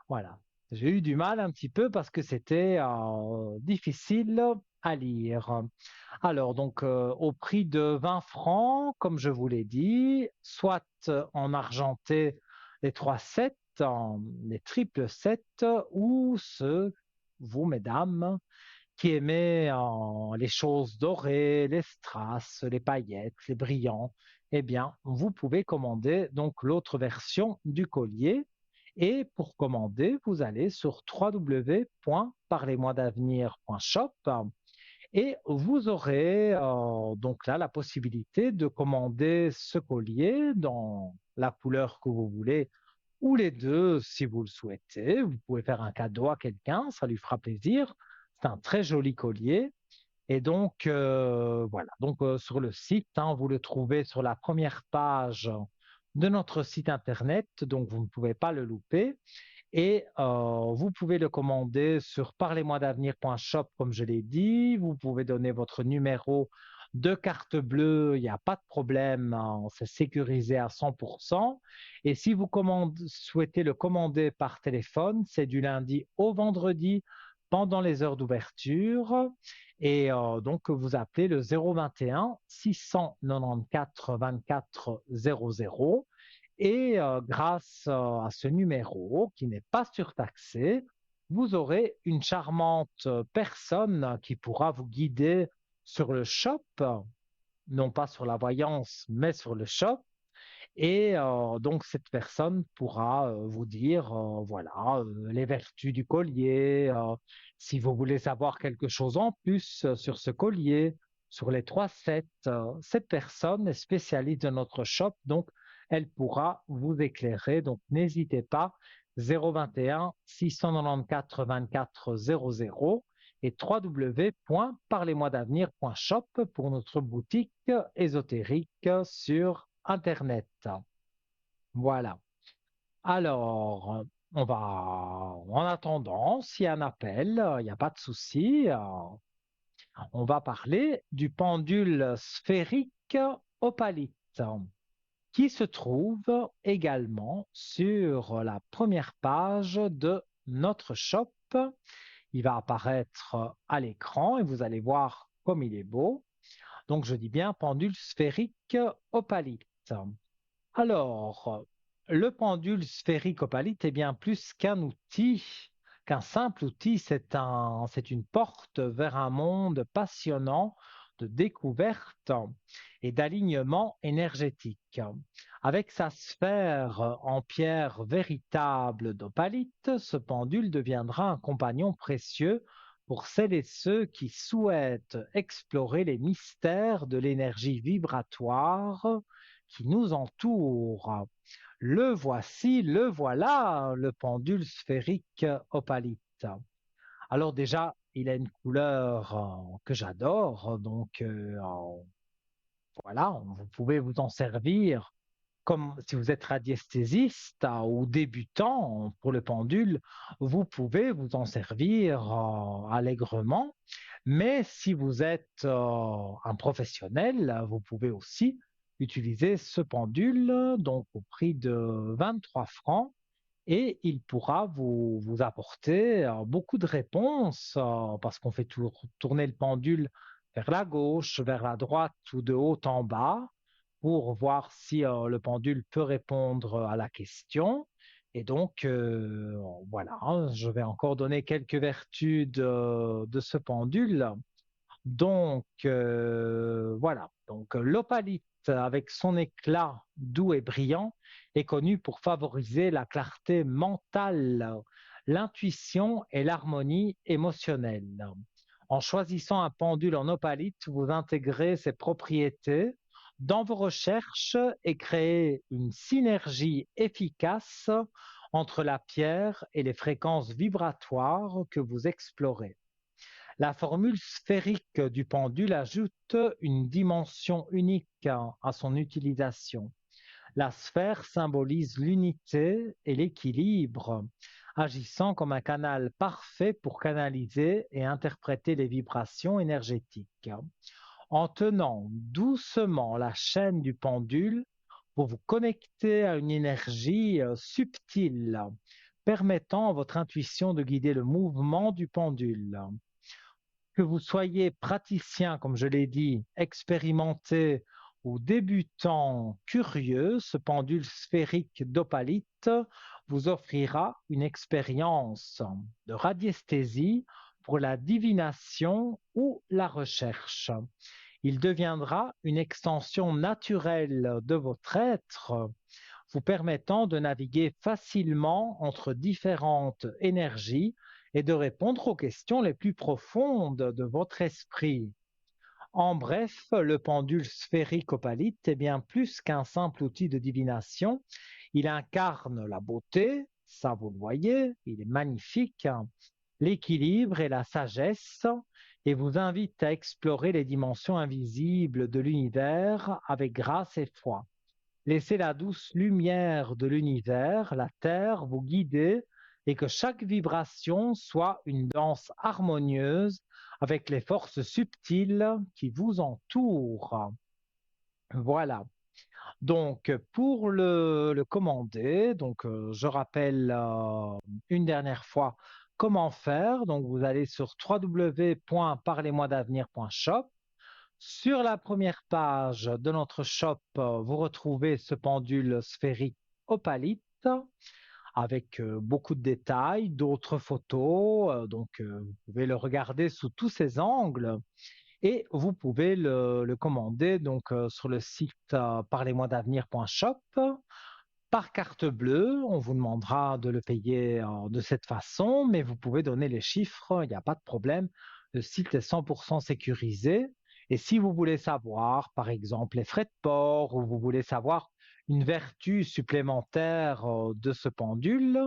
Voilà. J'ai eu du mal un petit peu parce que c'était difficile à lire. Alors, donc, au prix de 20 francs, comme je vous l'ai dit, soit en argenté les 3 7, les triples 7, ou vous, mesdames, qui aimez les choses dorées, les strass, les paillettes, les brillants, eh bien, vous pouvez commander donc l'autre version du collier. Et pour commander, vous allez sur www.parlez-moi-d'avenir.shop et vous aurez donc là la possibilité de commander ce collier dans la couleur que vous voulez ou les deux si vous le souhaitez. Vous pouvez faire un cadeau à quelqu'un, ça lui fera plaisir. C'est un très joli collier. Et donc, voilà. Donc, sur le site, vous le trouvez sur la première page de notre site internet. Donc, vous ne pouvez pas le louper. Et vous pouvez le commander sur parlez-moi-d'avenir.shop, comme je l'ai dit. Vous pouvez donner votre numéro de carte bleue, il n'y a pas de problème, c'est sécurisé à 100%. Et si vous souhaitez le commander par téléphone, c'est du lundi au vendredi pendant les heures d'ouverture. Et donc, vous appelez le 021 694 24 00. Et grâce à ce numéro qui n'est pas surtaxé, vous aurez une charmante personne qui pourra vous guider sur le shop, non pas sur la voyance, mais sur le shop. Et donc cette personne pourra vous dire, voilà, les vertus du collier, si vous voulez savoir quelque chose en plus sur ce collier, sur les 3 sets. Cette personne est spécialiste de notre shop, donc elle pourra vous éclairer. Donc n'hésitez pas, 021 694 24 00 et www.parlez-moi-d'avenir.shop pour notre boutique ésotérique sur Internet. Voilà. Alors, on va, en attendant, s'il y a un appel, il n'y a pas de souci, on va parler du pendule sphérique opalite qui se trouve également sur la première page de notre shop. Il va apparaître à l'écran et vous allez voir comme il est beau. Donc, je dis bien pendule sphérique opalite. Alors, le pendule sphérique opalite est bien plus qu'un outil qu'un simple outil, c'est une porte vers un monde passionnant de découverte et d'alignement énergétique. Avec sa sphère en pierre véritable d'opalite, ce pendule deviendra un compagnon précieux pour celles et ceux qui souhaitent explorer les mystères de l'énergie vibratoire qui nous entoure. Le voici, le voilà, le pendule sphérique opalite. Alors déjà, il a une couleur que j'adore, donc voilà, vous pouvez vous en servir comme si vous êtes radiesthésiste ou débutant pour le pendule, vous pouvez vous en servir allègrement. Mais si vous êtes un professionnel, vous pouvez aussi utiliser ce pendule, donc au prix de 23 francs, et il pourra vous apporter beaucoup de réponses parce qu'on fait tourner le pendule vers la gauche, vers la droite ou de haut en bas pour voir si le pendule peut répondre à la question. Et donc, voilà, hein, je vais encore donner quelques vertus de ce pendule. Donc, voilà. Donc, l'opalite, avec son éclat doux et brillant, est connu pour favoriser la clarté mentale, l'intuition et l'harmonie émotionnelle. En choisissant un pendule en opalite, vous intégrez ses propriétés dans vos recherches et créez une synergie efficace entre la pierre et les fréquences vibratoires que vous explorez. La formule sphérique du pendule ajoute une dimension unique à son utilisation. La sphère symbolise l'unité et l'équilibre, agissant comme un canal parfait pour canaliser et interpréter les vibrations énergétiques. En tenant doucement la chaîne du pendule, vous vous connectez à une énergie subtile, permettant à votre intuition de guider le mouvement du pendule. Que vous soyez praticien, comme je l'ai dit, expérimenté ou débutant curieux, ce pendule sphérique d'opalite vous offrira une expérience de radiesthésie pour la divination ou la recherche. Il deviendra une extension naturelle de votre être, vous permettant de naviguer facilement entre différentes énergies et de répondre aux questions les plus profondes de votre esprit. En bref, le pendule sphérique opalite est bien plus qu'un simple outil de divination. Il incarne la beauté, ça vous le voyez, il est magnifique, l'équilibre et la sagesse, et vous invite à explorer les dimensions invisibles de l'univers avec grâce et foi. Laissez la douce lumière de l'univers, la terre, vous guider et que chaque vibration soit une danse harmonieuse avec les forces subtiles qui vous entourent. Voilà. Donc, pour le commander, donc, je rappelle une dernière fois comment faire. Donc, vous allez sur www.parlez-moi-d'avenir.shop. Sur la première page de notre shop, vous retrouvez ce pendule sphérique opalite avec beaucoup de détails, d'autres photos. Donc, vous pouvez le regarder sous tous ses angles et vous pouvez le commander donc, sur le site parlez-moi-d'avenir.shop par carte bleue. On vous demandera de le payer de cette façon, mais vous pouvez donner les chiffres, il n'y a pas de problème. Le site est 100% sécurisé. Et si vous voulez savoir, par exemple, les frais de port ou vous voulez savoir une vertu supplémentaire de ce pendule,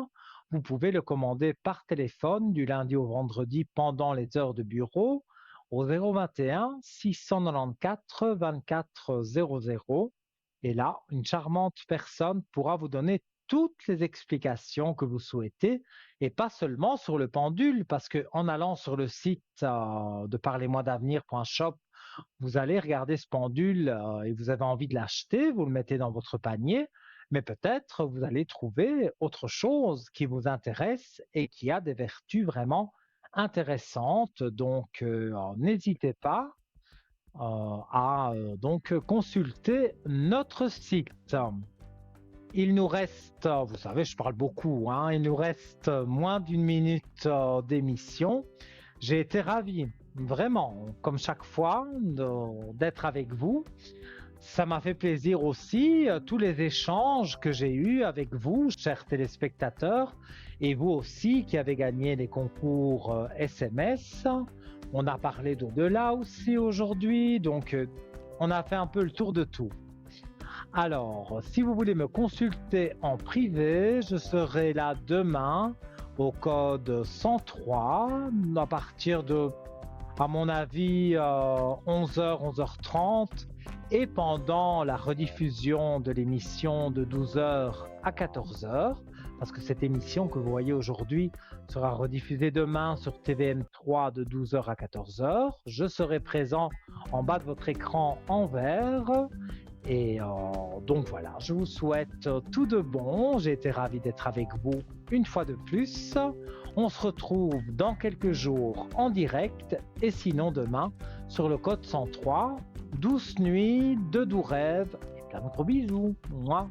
vous pouvez le commander par téléphone du lundi au vendredi pendant les heures de bureau au 021 694 24 00. Et là, une charmante personne pourra vous donner toutes les explications que vous souhaitez et pas seulement sur le pendule, parce qu'en allant sur le site de parlez-moi-d'avenir.shop, vous allez regarder ce pendule et vous avez envie de l'acheter, vous le mettez dans votre panier, mais peut-être vous allez trouver autre chose qui vous intéresse et qui a des vertus vraiment intéressantes. Donc, n'hésitez pas à donc consulter notre site. il nous reste, vous savez, je parle beaucoup, hein, il nous reste moins d'une minute d'émission. J'ai été ravi, vraiment, comme chaque fois, d'être avec vous. Ça m'a fait plaisir aussi, tous les échanges que j'ai eus avec vous, chers téléspectateurs, et vous aussi qui avez gagné les concours SMS. On a parlé d'au-delà aussi aujourd'hui, donc on a fait un peu le tour de tout. Alors, si vous voulez me consulter en privé, je serai là demain au code 103 à partir de, à mon avis, 11h, 11h30 et pendant la rediffusion de l'émission de 12h à 14h, parce que cette émission que vous voyez aujourd'hui sera rediffusée demain sur TVM3 de 12h à 14h. Je serai présent en bas de votre écran en vert. Et donc voilà, je vous souhaite tout de bon. J'ai été ravi d'être avec vous une fois de plus. On se retrouve dans quelques jours en direct et sinon demain sur le code 103. Douce nuit, de doux rêves et plein de gros bisous. Moi.